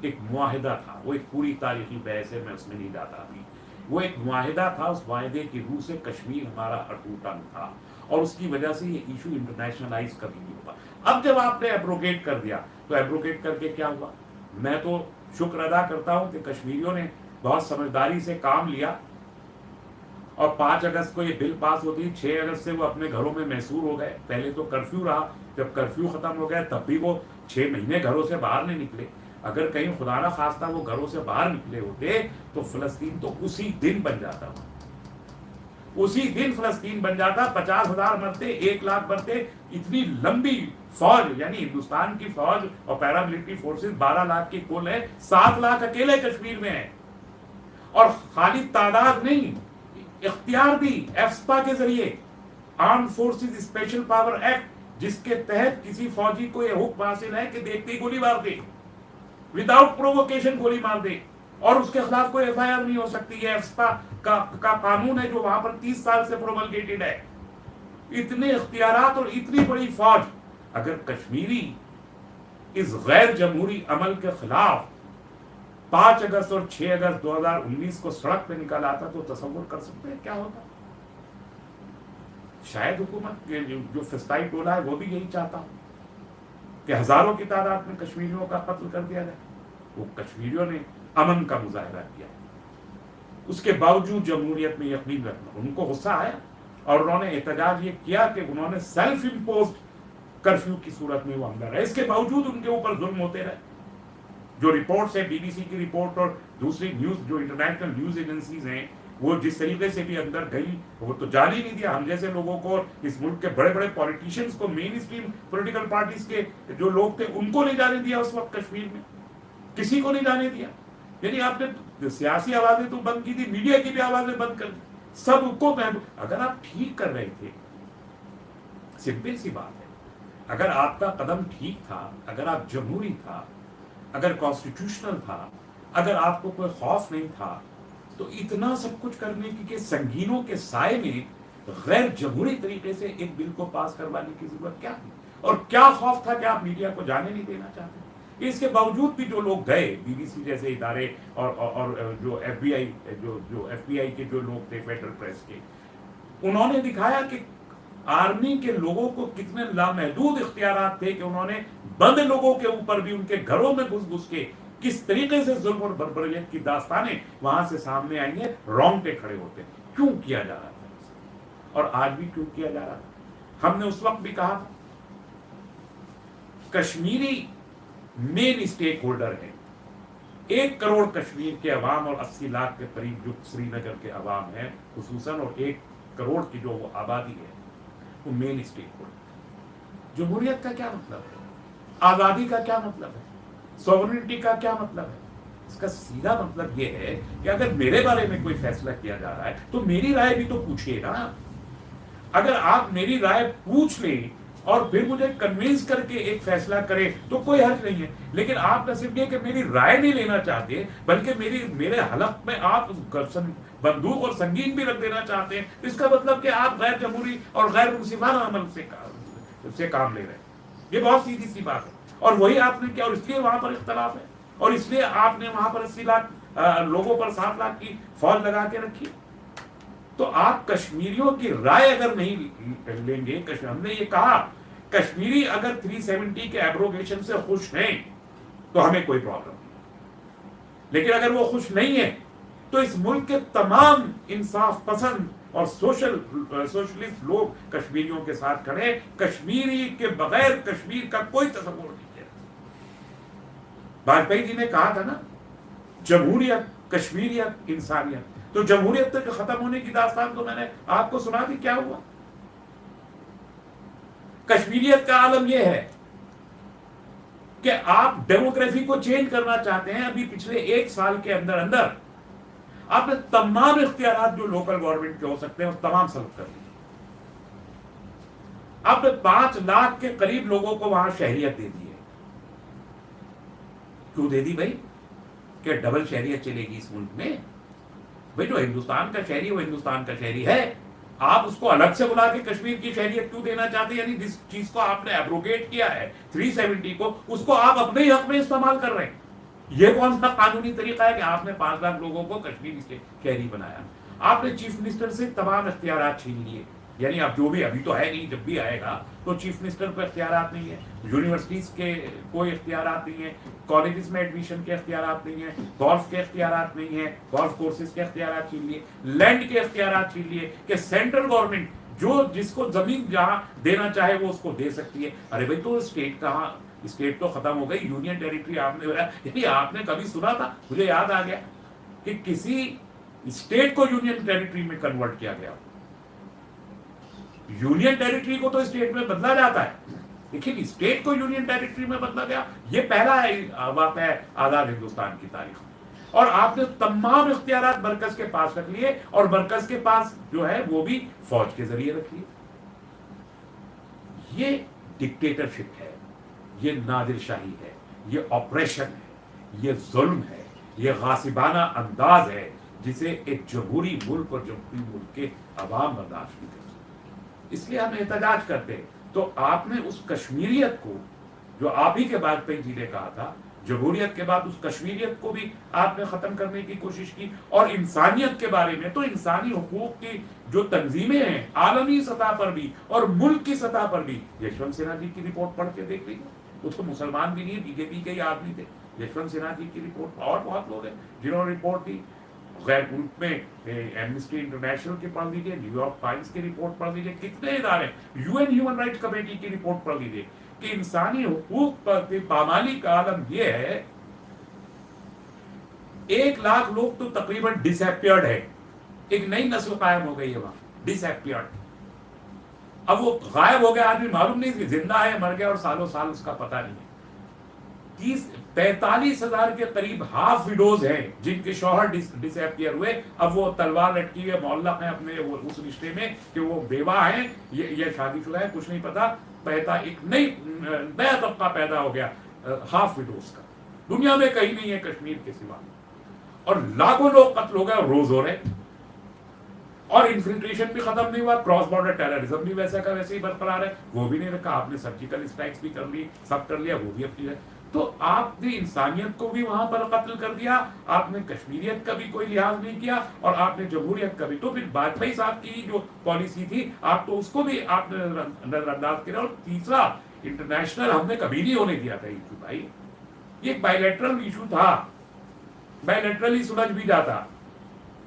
[SPEAKER 1] ایک معاہدہ تھا. وہ ایک پوری تاریخی بحث ہے, میں اس میں نہیں جاتا ابھی, وہ ایک معاہدہ تھا, اس معاہدے کی روح سے کشمیر ہمارا اٹوٹ انگ تھا, اور اس کی وجہ سے یہ ایشو انٹرنیشنلائز کبھی نہیں ہوا. اب جب آپ نے ایبروگیٹ کر دیا تو ایبروگیٹ کر کے کیا ہوا؟ میں تو شکر ادا کرتا ہوں کہ کشمیریوں نے بہت سمجھداری سے کام لیا, اور 5 اگست کو یہ بل پاس ہوتی, 6 اگست سے وہ اپنے گھروں میں محصور ہو گئے. پہلے تو کرفیو رہا, جب کرفیو ختم ہو گیا تب بھی وہ 6 مہینے گھروں سے باہر نہیں نکلے. اگر کہیں خدا نہ خواستہ وہ گھروں سے باہر نکلے ہوتے تو فلسطین تو اسی دن بن جاتا, اسی دن فلسطین بن جاتا. 50,000 مرتے, 1 لاکھ مرتے. اتنی لمبی فوج, یعنی ہندوستان کی فوج اور پیراملٹری فورسز 12 لاکھ کی کل ہے, 7 لاکھ اکیلے کشمیر میں ہیں. اور خالی تعداد نہیں, اختیار بھی ایفسپا کے ذریعے, arm forces special power act, جس کے تحت کسی فوجی کو یہ حکم حاصل ہے کہ دیکھتے ہی گولی مار دے, وداؤٹ پرووکیشن گولی مار دے, اور اس کے خلاف کوئی ایف آئی آر نہیں ہو سکتی. یہ ایفسپا کا قانون ہے جو وہاں پر 30 سال سے پروملگیٹڈ ہے. اتنے اختیارات اور اتنی بڑی فوج, اگر کشمیری اس غیر جمہوری عمل کے خلاف 5 اگست اور 6 اگست 2019 کو سڑک پہ نکل آتا تو تصور کر سکتے ہیں کیا ہوتا. شاید حکومت جو فسطائی ٹولہ ہے وہ بھی یہی چاہتا ہوں کہ ہزاروں کی تعداد میں کشمیریوں کا قتل کر دیا جائے. وہ کشمیریوں نے امن کا مظاہرہ کیا, اس کے باوجود جمہوریت میں یقین رکھنا. ان کو غصہ آیا اور انہوں نے احتجاج یہ کیا کہ انہوں نے سیلف امپوزڈ کرفیو کی صورت میں وہ اندر رہے. اس کے باوجود ان کے اوپر ظلم ہوتے رہے. جو رپورٹس ہیں, بی بی سی کی رپورٹ اور دوسری نیوز جو انٹرنیشنل نیوز ایجنسیز ہیں, وہ جس طریقے سے بھی اندر گئی وہ تو جان ہی نہیں دیا. ہم جیسے لوگوں کو, اس ملک کے بڑے بڑے پولیٹیشینز کو, مین اسٹریم پولیٹیکل پارٹیز کے جو لوگ تھے ان کو نہیں جانے دیا اس وقت کشمیر میں, کسی کو نہیں جانے دیا. یعنی آپ نے سیاسی آوازیں تو بند کی تھی, میڈیا کی بھی آوازیں بند کر دی, سب کو. اگر آپ ٹھیک کر رہے تھے, سمپل سی بات ہے, اگر آپ کا قدم ٹھیک تھا, اگر آپ جمہوری تھا, اگر کانسٹیٹیوشنل تھا, اگر آپ کو کوئی خوف نہیں تھا, تو اتنا سب کچھ کرنے کی کہ سنگینوں کے سائے میں غیر جمہوری طریقے سے ایک بل کو پاس کروانے کی ضرورت کیا تھی؟ اور کیا خوف تھا کہ آپ میڈیا کو جانے نہیں دینا چاہتے؟ اس کے باوجود بھی جو لوگ گئے, بی بی سی جیسے ادارے اور جو ایف بی آئی کے جو لوگ تھے فیڈرل پریس کے, انہوں نے دکھایا کہ آرمی کے لوگوں کو کتنے لامحدود اختیارات تھے کہ انہوں نے بند لوگوں کے اوپر بھی ان کے گھروں میں گھس گھس کے کس طریقے سے ظلم اور بربریت کی داستانیں وہاں سے سامنے آئی ہیں. رونگٹے کھڑے ہوتے ہیں. کیوں کیا جا رہا تھا, اور آج بھی کیوں کیا جا رہا تھا؟ ہم نے اس وقت بھی کہا تھا کشمیری مین اسٹیک ہولڈر ہیں. 1 کروڑ کشمیر کے عوام اور 80 لاکھ کے قریب جو سری نگر کے عوام ہیں خصوصاً, اور 1 کروڑ کی جو وہ آبادی ہے, وہ مین اسٹیک ہولڈر. جمہوریت کا کیا مطلب ہے؟ آزادی کا کیا مطلب ہے؟ سوورنٹی کا کیا مطلب ہے؟ اس کا سیدھا مطلب یہ ہے کہ اگر میرے بارے میں کوئی فیصلہ کیا جا رہا ہے تو میری رائے بھی تو پوچھیے نا. اگر آپ میری رائے پوچھ لیں اور پھر مجھے کنوینس کر کے ایک فیصلہ کرے تو کوئی حرج نہیں ہے. لیکن آپ نہ صرف یہ کہ میری رائے نہیں لینا چاہتے, بلکہ میرے حلق میں آپ بندوق اور سنگین بھی رکھ دینا چاہتے ہیں. اس کا مطلب کہ آپ غیر جمہوری اور غیر منصفانہ عمل سے کام لے رہے ہیں. یہ بہت سیدھی سی بات ہے. اور وہی آپ نے کیا, اور اس لیے وہاں پر اختلاف ہے, اور اس لیے آپ نے وہاں پر 80 لاکھ لوگوں پر 7 لاکھ کی فوج لگا کے رکھی. تو آپ کشمیریوں کی رائے اگر نہیں لیں گے, ہم نے یہ کہا کشمیری اگر 370 کے ایبروگیشن سے خوش ہیں تو ہمیں کوئی پرابلم نہیں, لیکن اگر وہ خوش نہیں ہے تو اس ملک کے تمام انصاف پسند اور سوشلسٹ لوگ کشمیریوں کے ساتھ کھڑے. کشمیری کے بغیر کشمیر کا کوئی تصور نہیں ہے. واجپئی جی نے کہا تھا نا, جمہوریت, کشمیریت, انسانیت. تو جمہوریت تک ختم ہونے کی داستان تو میں نے آپ کو سنا دی. کیا ہوا؟ کشمیریت کا عالم یہ ہے کہ آپ ڈیموگرافی کو چینج کرنا چاہتے ہیں. ابھی پچھلے 1 سال کے اندر اندر آپ نے تمام اختیارات جو لوکل گورنمنٹ کے ہو سکتے ہیں وہ تمام سلب کر دی. آپ نے 5 لاکھ کے قریب لوگوں کو وہاں شہریت دے دی ہے. کیوں دے دی بھائی؟ کہ ڈبل شہریت چلے گی اس ملک میں. بھائی جو ہندوستان کا شہری وہ ہندوستان کا شہری ہے. آپ اس کو الگ سے بلا کے کشمیر کی شہریت کیوں دینا چاہتے ہیں؟ یعنی جس چیز کو آپ نے ایبروگیٹ کیا ہے 370 کو, اس کو آپ اپنے ہی حق میں استعمال کر رہے ہیں. یہ کون سا قانونی طریقہ ہے کہ آپ نے 5 لاکھ لوگوں کو کشمیری سے شہری بنایا؟ آپ نے چیف منسٹر سے تمام اختیارات چھین لیے، یعنی اب جو بھی ابھی تو ہے نہیں، جب بھی آئے گا تو چیف منسٹر کو اختیارات نہیں ہے، یونیورسٹیز کے کوئی اختیارات نہیں ہے، کالجز میں ایڈمیشن کے اختیارات نہیں ہیں، گولف کے اختیارات نہیں ہیں، گولف کورسز کے اختیارات چھین لیے، لینڈ کے اختیارات چھین لیے کہ سینٹرل گورنمنٹ جو جس کو زمین جہاں دینا چاہے وہ اس کو دے سکتی ہے۔ ارے بھائی تو اسٹیٹ کہاں، اسٹیٹ تو ختم ہو گئی، یونین ٹیریٹری آپ نے، یعنی آپ نے کبھی سنا تھا؟ مجھے یاد آ گیا کہ کسی اسٹیٹ کو یونین ٹیریٹری میں کنورٹ کیا گیا۔ یونین ٹیریٹری کو تو اسٹیٹ میں بدلا جاتا ہے، لیکن اسٹیٹ کو یونین ٹیریٹری میں بدلا گیا، یہ پہلا واقعہ ہے آزاد ہندوستان کی تاریخ میں۔ اور آپ نے تمام اختیارات مرکز کے پاس رکھ لیے، اور مرکز کے پاس جو ہے وہ بھی فوج کے ذریعے رکھ لیے۔ یہ ڈکٹیٹرشپ ہے، یہ نادر شاہی ہے، یہ آپریشن ہے، یہ ظلم ہے، یہ غاصبانہ انداز ہے جسے ایک جمہوری ملک اور جمہوری ملک کے عوام برداشت نہیں کر سکتے۔ اس لیے ہم احتجاج کرتے ہیں۔ تو آپ نے اس کشمیریت کو جو آپ ہی کے بعد پہ جی نے کہا تھا، جمہوریت کے بعد اس کشمیریت کو بھی آپ نے ختم کرنے کی کوشش کی، اور انسانیت کے بارے میں تو انسانی حقوق کی جو تنظیمیں ہیں عالمی سطح پر بھی اور ملک کی سطح پر بھی، یشونت سنہا جی کی رپورٹ پڑھ کے دیکھ لیجیے، وہ تو مسلمان بھی نہیں، بی جے پی کے ہی آدمی تھے، یشونت سنہا جی کی رپورٹ، اور بہت لوگ ہیں جنہوں نے رپورٹ دی، غیر ملک میں ایمنسٹی انٹرنیشنل کی پڑھ لیجیے، نیو یارک ٹائمز کی رپورٹ پڑھ لیجیے، کتنے ادارے، U N human rights committee کی رپورٹ پڑھ لیجیے، کہ انسانی حقوق پر پامالی کا عالم یہ ہے 1 لاکھ لوگ تو تقریباً ڈس ایپیئرڈ ہے، ایک نئی نسل قائم ہو گئی ہے وہاں، ڈس ایپیئرڈ۔ اب وہ غائب ہو گیا آدمی معلوم نہیں کہ زندہ ہے مر گیا، اور سالوں سال اس کا پتہ نہیں ہے۔ 45,000 کے قریب ہاف ویڈوز ہیں جن کے شوہر ڈس ایپیئر ہوئے، اب وہ تلوار لٹکی ہوئے معلق ہیں اپنے اس رشتے میں کہ وہ بیوہ ہیں یا شادی شدہ ہے، کچھ نہیں پتا، ایک نیا طبقہ پیدا ہو گیا ہاف ویڈوز کا، دنیا میں کہیں نہیں ہے کشمیر کے سوا، اور لاکھوں لوگ قتل ہو گئے اور روز ہو رہے، اور انفلٹریشن بھی ختم نہیں ہوا، کراس بارڈر ٹیررزم بھی ویسا کا ویسے ہی برقرار ہے، وہ بھی نہیں رکھا، آپ نے سرجیکل اسٹرائکس بھی کر لی، سب کر لیا، وہ بھی اپنی ہے۔ تو آپ نے انسانیت کو بھی وہاں پر قتل کر دیا، آپ نے کشمیریت کا بھی کوئی لحاظ نہیں کیا، اور آپ نے جمہوریت کا بھی۔ تو پھر واجپئی صاحب کی جو پالیسی تھی آپ تو اس کو بھی آپ نے نظر انداز کیا۔ اور تیسرا، انٹرنیشنل ہم نے کبھی نہیں ہونے دیا تھا ایشو بھائی، یہ ایک بائی لیٹرل ایشو تھا، بائی لیٹرل ہی سلجھ بھی جاتا،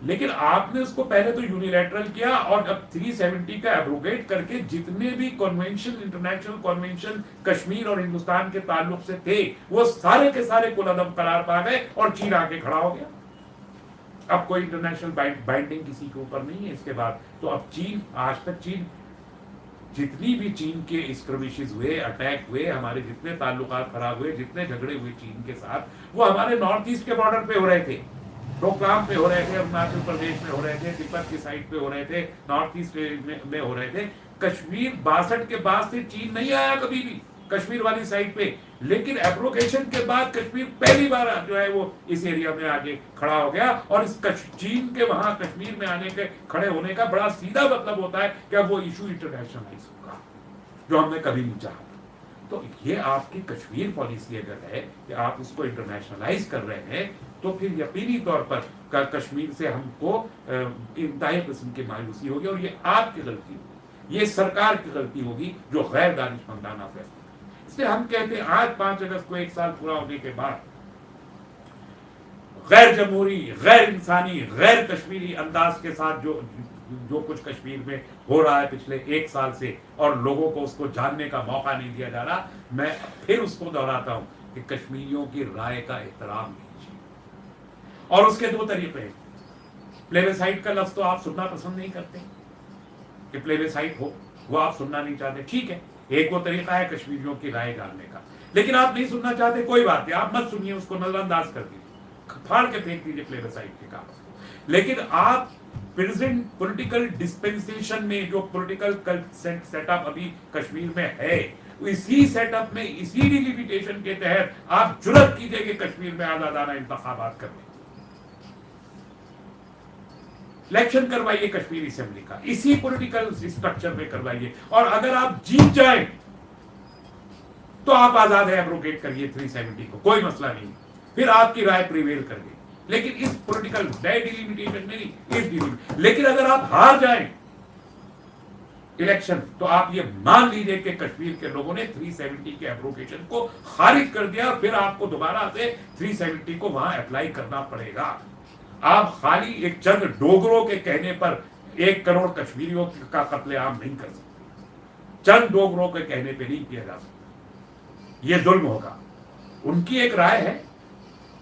[SPEAKER 1] لیکن آپ نے اس کو پہلے تو یونیلیٹرل کیا، اور اب 370 کا ایبروگیٹ کر کے جتنے بھی کنونشن، انٹرنیشنل کنونشن کشمیر اور ہندوستان کے تعلق سے تھے وہ سارے کے سارے کل عدم قرار پا گئے، اور چین آ کے کھڑا ہو گیا۔ اب کوئی انٹرنیشنل بائنڈنگ کسی کے اوپر نہیں ہے اس کے بعد۔ تو اب چین، آج تک چین، جتنی بھی چین کے اسکرمشز ہوئے، اٹیک ہوئے، ہمارے جتنے تعلقات خراب ہوئے، جتنے جھگڑے ہوئے چین کے ساتھ، وہ ہمارے نارتھ ایسٹ کے بارڈر پہ ہو رہے تھے، ڈوکلام پہ ہو رہے تھے، اروناچل پردیش میں ہو رہے تھے، تبت کی سائڈ پہ ہو رہے تھے، نارتھ ایسٹ میں ہو رہے تھے۔ کشمیر 62 کے بعد سے چین نہیں آیا کبھی بھی کشمیر والی سائڈ پہ، لیکن ایبروگیشن کے بعد کشمیر پہلی بار جو ہے وہ اس ایریا میں آگے کھڑا ہو گیا، اور اس چین کے وہاں کشمیر میں آنے کے کھڑے ہونے کا بڑا سیدھا مطلب ہوتا ہے کہ اب وہ ایشو انٹرنیشنلائز ہوگا، جو ہم نے کبھی نہیں چاہا۔ تو یہ آپ کی کشمیر پالیسی اگر ہے کہ آپ اس کو انٹرنیشنلائز کر رہے ہیں، تو پھر یقینی طور پر کشمیر سے ہم کو انتہائی قسم کی مایوسی ہوگی، اور یہ آپ کی غلطی ہوگی، یہ سرکار کی غلطی ہوگی جو غیر دانشمندانہ فیصلہ۔ اس لیے ہم کہتے ہیں آج 5 اگست کو 1 سال پورا ہونے کے بعد غیر جمہوری، غیر انسانی، غیر کشمیری انداز کے ساتھ جو کچھ کشمیر میں ہو رہا ہے پچھلے 1 سال سے، اور لوگوں کو اس کو جاننے کا موقع نہیں دیا جا رہا، میں پھر اس کو دہراتا ہوں کہ کشمیریوں کی رائے کا احترام کیجیے۔ اور اس کے 2 طریقے ہیں۔ پلیبیسائٹ کا لفظ تو آپ سننا پسند نہیں کرتے کہ پلیبیسائٹ ہو، وہ آپ سننا نہیں چاہتے، ٹھیک ہے، ایک وہ طریقہ ہے کشمیریوں کی رائے جاننے کا، لیکن آپ نہیں سننا چاہتے، کوئی بات نہیں، آپ مت سنیے، اس کو نظر انداز کر دیجیے، پھاڑ کے پھینک دیجیے پلیبیسائٹ کے کاغذ کو۔ لیکن آپ پریزنٹ پولیٹیکل ڈسپینسیشن میں جو پولیٹیکل سیٹ اپ ابھی کشمیر میں ہے، اسی سیٹ اپ میں، اسی ڈیلیمیٹیشن کے تحت آپ جرأت کیجئے کہ کشمیر میں آزادانہ انتخابات کرنے، الیکشن کروائیے کشمیر اسمبلی کا، اسی پولیٹیکل اسٹرکچر میں کروائیے، اور اگر آپ جیت جائیں تو آپ آزاد ہے ایبروگیٹ کریے 370 کو، کوئی مسئلہ نہیں، پھر آپ کی رائے پریویل کر گئی. لیکن اس پولیٹیکل نئے ڈیلیمیٹیشن میں نہیں, اس ڈیلیمیٹ. لیکن اگر آپ ہار جائیں الیکشن تو آپ یہ مان لیجئے کہ کشمیر کے لوگوں نے 370 کے ایبروگیشن کو خارج کر دیا, اور پھر آپ کو دوبارہ سے 370 کو وہاں اپلائی کرنا پڑے گا. آپ خالی ایک چند ڈوگروں کے کہنے پر 1 کروڑ کشمیریوں کا قتل عام نہیں کر سکتے. چند ڈوگروں کے کہنے پہ نہیں کیا جا سکتا, یہ ظلم ہوگا. ان کی ایک رائے ہے,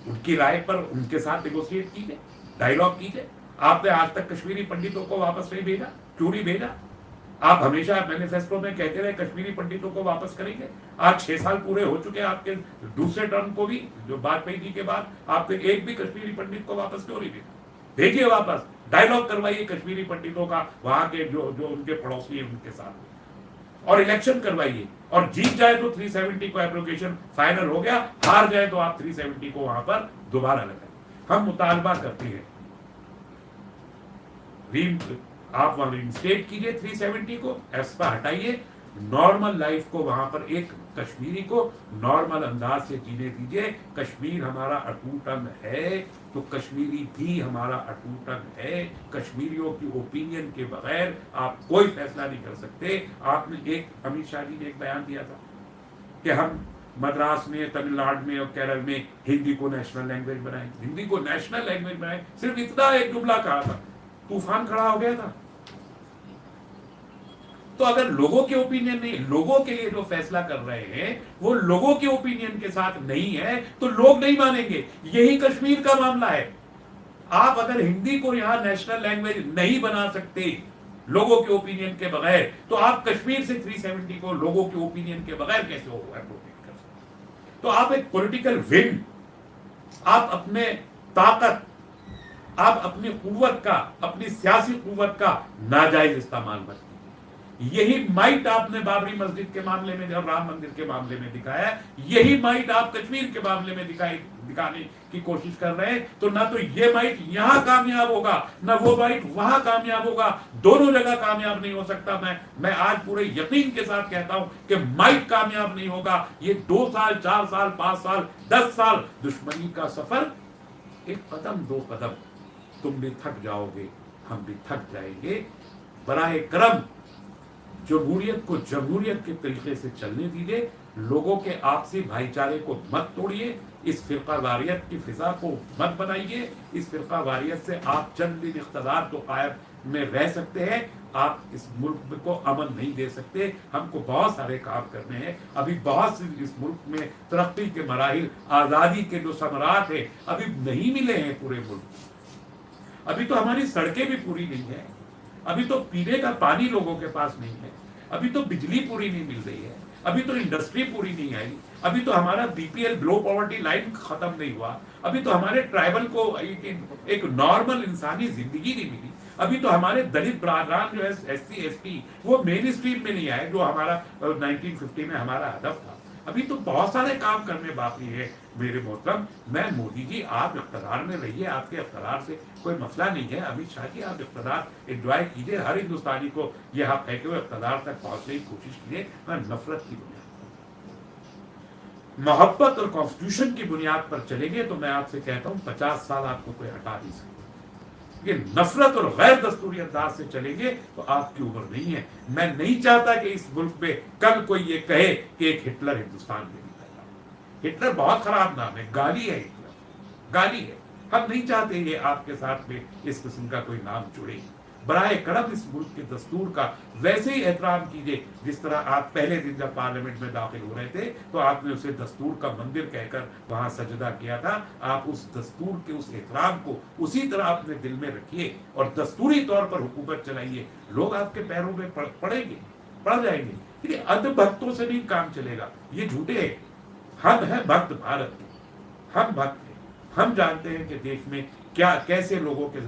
[SPEAKER 1] ان کی رائے پر ان کے ساتھ نیگوشیٹ کیجئے, ڈائیلاگ کیجئے. آپ نے آج تک کشمیری پنڈتوں کو واپس نہیں بھیجا, کیوں نہیں بھیجا؟ آپ ہمیشہ مینیفیسٹو میں کہتے رہے کشمیری پنڈتوں کو واپس کریں گے. آج 6 سال پورے ہو چکے آپ کے دوسرے ٹرم کو بھی, جو واجپئی جی کے بعد آپ نے ایک بھی کشمیری پنڈت کو واپس کیوں نہیں بھیجا؟ بھیجیے واپس, ڈائیلاگ کروائیے کشمیری پنڈتوں کا وہاں کے جو ان کے پڑوسی ہیں ان کے ساتھ, اور الیکشن کروائیے. اور جیت جائے تو 370 کو ایپلیکیشن فائنل ہو گیا, ہار جائے تو آپ 370 کو وہاں پر دوبارہ لگائیں. ہم مطالبہ کرتے ہیں آپ وہاں انسٹیٹ کیجئے 370 کو, ایسپا ہٹائیے, نارمل لائف کو وہاں پر ایک کشمیری کو نارمل انداز سے جینے دیجئے. کشمیر ہمارا اٹوٹن ہے تو کشمیری بھی ہمارا اٹوٹن ہے. کشمیریوں کی اوپینین کے بغیر آپ کوئی فیصلہ نہیں کر سکتے. آپ نے امت شاہ جی نے ایک بیان دیا تھا کہ ہم مدراس میں, تمل ناڈو میں اور کیرل میں ہندی کو نیشنل لینگویج بنائیں, ہندی کو نیشنل لینگویج بنائیں. صرف اتنا ایک جملہ کہا تھا, طوفان کھڑا ہو گیا تھا. تو اگر لوگوں کے اوپینین نہیں, لوگوں کے لیے جو فیصلہ کر رہے ہیں وہ لوگوں کے اوپینین کے ساتھ نہیں ہے تو لوگ نہیں مانیں گے. یہی کشمیر کا معاملہ ہے. آپ اگر ہندی کو یہاں نیشنل لینگویج نہیں بنا سکتے لوگوں کے اوپینین کے بغیر, تو آپ کشمیر سے 370 کو لوگوں کے اوپینین کے بغیر کیسے اپروپریٹ کر سکتے؟ تو آپ ایک پولیٹیکل ون, آپ اپنے طاقت, آپ اپنی قوت کا, اپنی سیاسی قوت کا ناجائز استعمال مت کیجیے. یہی مائٹ آپ نے بابری مسجد کے معاملے میں اور رام مندر کے معاملے میں دکھایا ہے, یہی مائٹ آپ کشمیر کے معاملے میں دکھانے کی کوشش کر رہے ہیں. تو نہ تو یہ مائٹ یہاں کامیاب ہوگا, نہ وہ مائٹ وہاں کامیاب ہوگا, دونوں جگہ کامیاب نہیں ہو سکتا. میں آج پورے یقین کے ساتھ کہتا ہوں کہ مائٹ کامیاب نہیں ہوگا. یہ 2 سال 4 سال 5 سال 10 سال دشمنی کا سفر, 1 قدم 2 قدم تم بھی تھک جاؤ گے, ہم بھی تھک جائیں گے. براہ کرم جمہوریت کو جمہوریت کے طریقے سے چلنے دیجیے. لوگوں کے آپسی بھائی چارے کو مت توڑیے, اس فرقہ واریت کی فضا کو مت بنائیے. اس فرقہ واریت سے آپ چند دن اقتدار تو قائم میں رہ سکتے ہیں, آپ اس ملک کو امن نہیں دے سکتے. ہم کو بہت سارے کام کرنے ہیں. ابھی بہت سی اس ملک میں ترقی کے مراحل, آزادی کے جو ثمرات ہیں ابھی نہیں ملے ہیں پورے ملک. ابھی تو ہماری سڑکیں بھی پوری نہیں ہیں, ابھی تو پینے کا پانی لوگوں کے پاس نہیں ہے, ابھی تو بجلی پوری نہیں مل رہی ہے, ابھی تو انڈسٹری پوری نہیں آئی, ابھی تو ہمارا BPL بلو پاورٹی لائن ختم نہیں ہوا, ابھی تو ہمارے ٹرائبل کو ایک نارمل انسانی زندگی نہیں ملی, ابھی تو ہمارے دلت برادران جو ہے SC ST وہ مین اسٹریم میں نہیں آئے جو ہمارا 1950 میں ہمارا ہدف تھا. ابھی تو بہت سارے کام کرنے باقی ہے میرے محترم. میں مودی جی آپ اقتدار میں رہیے, آپ کے اقتدار سے کوئی مسئلہ نہیں ہے. امت شاہ جی آپ اقتدار انجوائے کیجیے, ہر ہندوستانی کو یہ حق ہے کہ وہ اقتدار تک پہنچنے کی کوشش کیجیے. میں نفرت کی بنیاد پر, محبت اور کانسٹیٹیوشن کی بنیاد پر چلیں گے تو میں آپ سے کہتا ہوں 50 سال آپ کو کوئی ہٹا نہیں سکتا. یہ نفرت اور غیر دستوری انداز سے چلیں گے تو آپ کی عمر نہیں ہے. میں نہیں چاہتا کہ اس ملک میں کل کوئی یہ کہے کہ ایک ہٹلر ہندوستان میں نہیں پیدا. ہٹلر بہت خراب نام ہے, گالی ہے, ہٹلر گالی ہے. ہم نہیں چاہتے یہ آپ کے ساتھ میں اس قسم کا کوئی نام جڑے. براہ کرم اس ملک کے دستور کا ویسے ہی احترام کیجیے جس طرح آپ پہلے دن جب پارلیمنٹ میں داخل ہو رہے تھے تو آپ نے اسے دستور کا مندر کہہ کر وہاں سجدہ کیا تھا. آپ اس دستور کے اس احترام کو اسی طرح اپنے دل میں رکھیے اور دستوری طور پر حکومت چلائیے. لوگ آپ کے پیروں میں پڑیں گے, پڑ جائیں گے. لیکن ادھ بھکتوں سے نہیں کام چلے گا, یہ جھوٹے ہیں. ہم ہیں بھکت بھارت کے, ہم بھکت ہیں. ہم جانتے ہیں کہ دیش میں کیسے لوگوں کے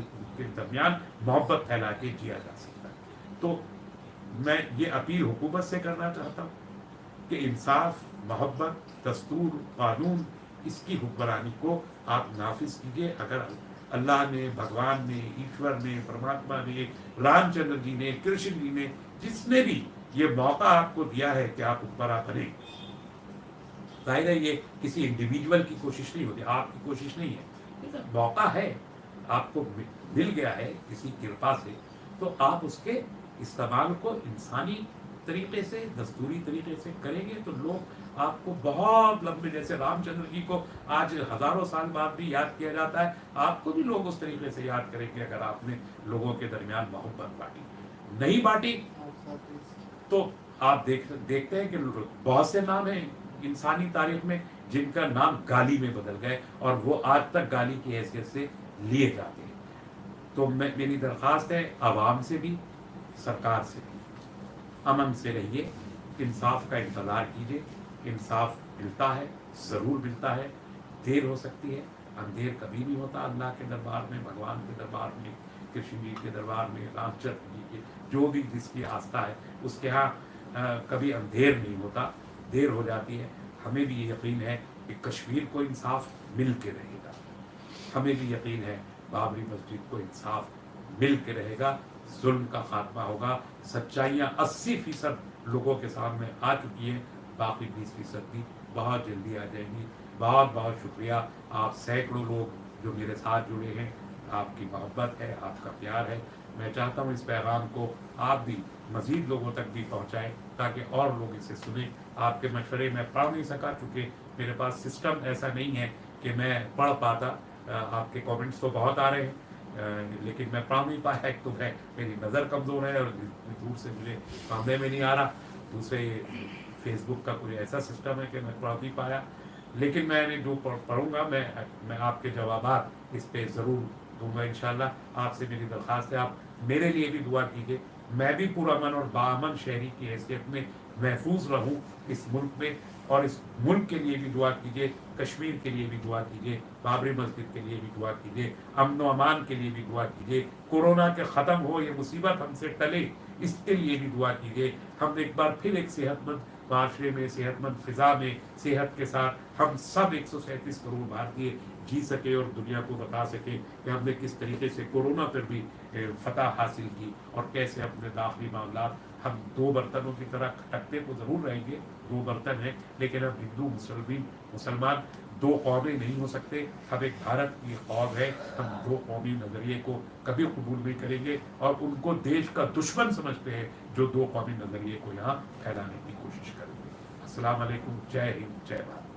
[SPEAKER 1] درمیان محبت پھیلا کے جیا جا سکتا ہے. تو میں یہ اپیل حکومت سے کرنا چاہتا ہوں کہ انصاف, محبت, دستور, قانون, اس کی حکمرانی کو آپ نافذ کیجیے. اگر اللہ نے, بھگوان نے, ایشور نے, پرماتما نے, رام چندر جی نے, کرشن جی نے, جس نے بھی یہ موقع آپ کو دیا ہے کہ آپ حکمراں بنیں, ظاہر ہے یہ کسی انڈیویجول کی کوشش نہیں ہوتی، آپ کی کوشش نہیں ہے، لیکن موقع ہے، آپ کو مل گیا ہے کسی کرپا سے، تو آپ اس کے استعمال کو انسانی طریقے سے، دستوری طریقے سے کریں گے تو لوگ آپ کو بہت لمبے، جیسے رام چندر جی کو آج ہزاروں سال بعد بھی یاد کیا جاتا ہے، آپ کو بھی لوگ اس طریقے سے یاد کریں گے اگر آپ نے لوگوں کے درمیان محبت بانٹی۔ نہیں بانٹی تو آپ دیکھتے ہیں کہ بہت سے نام ہیں انسانی تاریخ میں جن کا نام گالی میں بدل گئے اور وہ آج تک گالی کی حیثیت سے لیے جاتے ہیں۔ تو میری درخواست ہے عوام سے بھی، سرکار سے بھی، امن سے رہیے، انصاف کا انتظار کیجیے، انصاف ملتا ہے، ضرور ملتا ہے، دیر ہو سکتی ہے، اندھیر کبھی نہیں ہوتا اللہ کے دربار میں، بھگوان کے دربار میں، کرشن جی کے دربار میں، رام چندر جی کے، جو بھی جس کی آستھا ہے اس کے ہاں کبھی اندھیر نہیں ہوتا، دیر ہو جاتی ہے۔ ہمیں بھی یہ یقین ہے کہ کشمیر کو انصاف مل کے رہے گا، ہمیں بھی یقین ہے بابری مسجد کو انصاف مل کے رہے گا، ظلم کا خاتمہ ہوگا، سچائیاں 80% لوگوں کے سامنے آ چکی ہیں، باقی 20% بھی بہت جلدی آ جائیں گی۔ بہت بہت شکریہ، آپ سینکڑوں لوگ جو میرے ساتھ جڑے ہیں، آپ کی محبت ہے، آپ کا پیار ہے، میں چاہتا ہوں اس پیغام کو آپ بھی مزید لوگوں تک بھی پہنچائیں تاکہ اور لوگ اسے سنیں۔ آپ کے مشورے میں پڑھ نہیں سکا چونکہ میرے پاس سسٹم ایسا نہیں ہے کہ میں پڑھ پاتا، آپ کے کامنٹس تو بہت آ رہے ہیں لیکن میں پڑھ نہیں پایا، ایک تو میری نظر کمزور ہے اور دور سے مجھے سامنے میں نہیں آ رہا، دوسرے فیس بک کا کوئی ایسا سسٹم ہے کہ میں پڑھ نہیں پایا، لیکن میں نے جو پڑھوں گا میں آپ کے جوابات اس پہ ضرور دوں گا انشاءاللہ۔ آپ سے میری درخواست ہے آپ میرے لیے بھی دعا کیجیے، میں بھی پرامن اور باامن شہری کی حیثیت میں محفوظ رہوں اس ملک میں، اور اس ملک کے لیے بھی دعا کیجیے، کشمیر کے لیے بھی دعا کیجیے، بابری مسجد کے لیے بھی دعا کیجیے، امن و امان کے لیے بھی دعا کیجیے، کورونا کے ختم ہو، یہ مصیبت ہم سے ٹلے، اس کے لیے بھی دعا کیجیے، ہم ایک بار پھر ایک صحت مند معاشرے میں، صحت مند فضا میں، صحت کے ساتھ ہم سب 137 کروڑ بھارتیہ جی سکے اور دنیا کو بتا سکے کہ ہم نے کس طریقے سے کورونا پر بھی فتح حاصل کی، اور کیسے اپنے داخلی معاملات، ہم دو برتنوں کی طرح کھٹکتے تو ضرور رہیں گے، دو برتن ہیں، لیکن ہم ہندو مسلمان دو قومیں نہیں ہو سکتے، ہم ایک بھارت کی قوم ہے، ہم دو قومی نظریے کو کبھی قبول نہیں کریں گے اور ان کو دیش کا دشمن سمجھتے ہیں جو دو قومی نظریے کو یہاں پھیلانے کی کوشش کریں گے۔ السلام علیکم، جے ہند، جے بھارت۔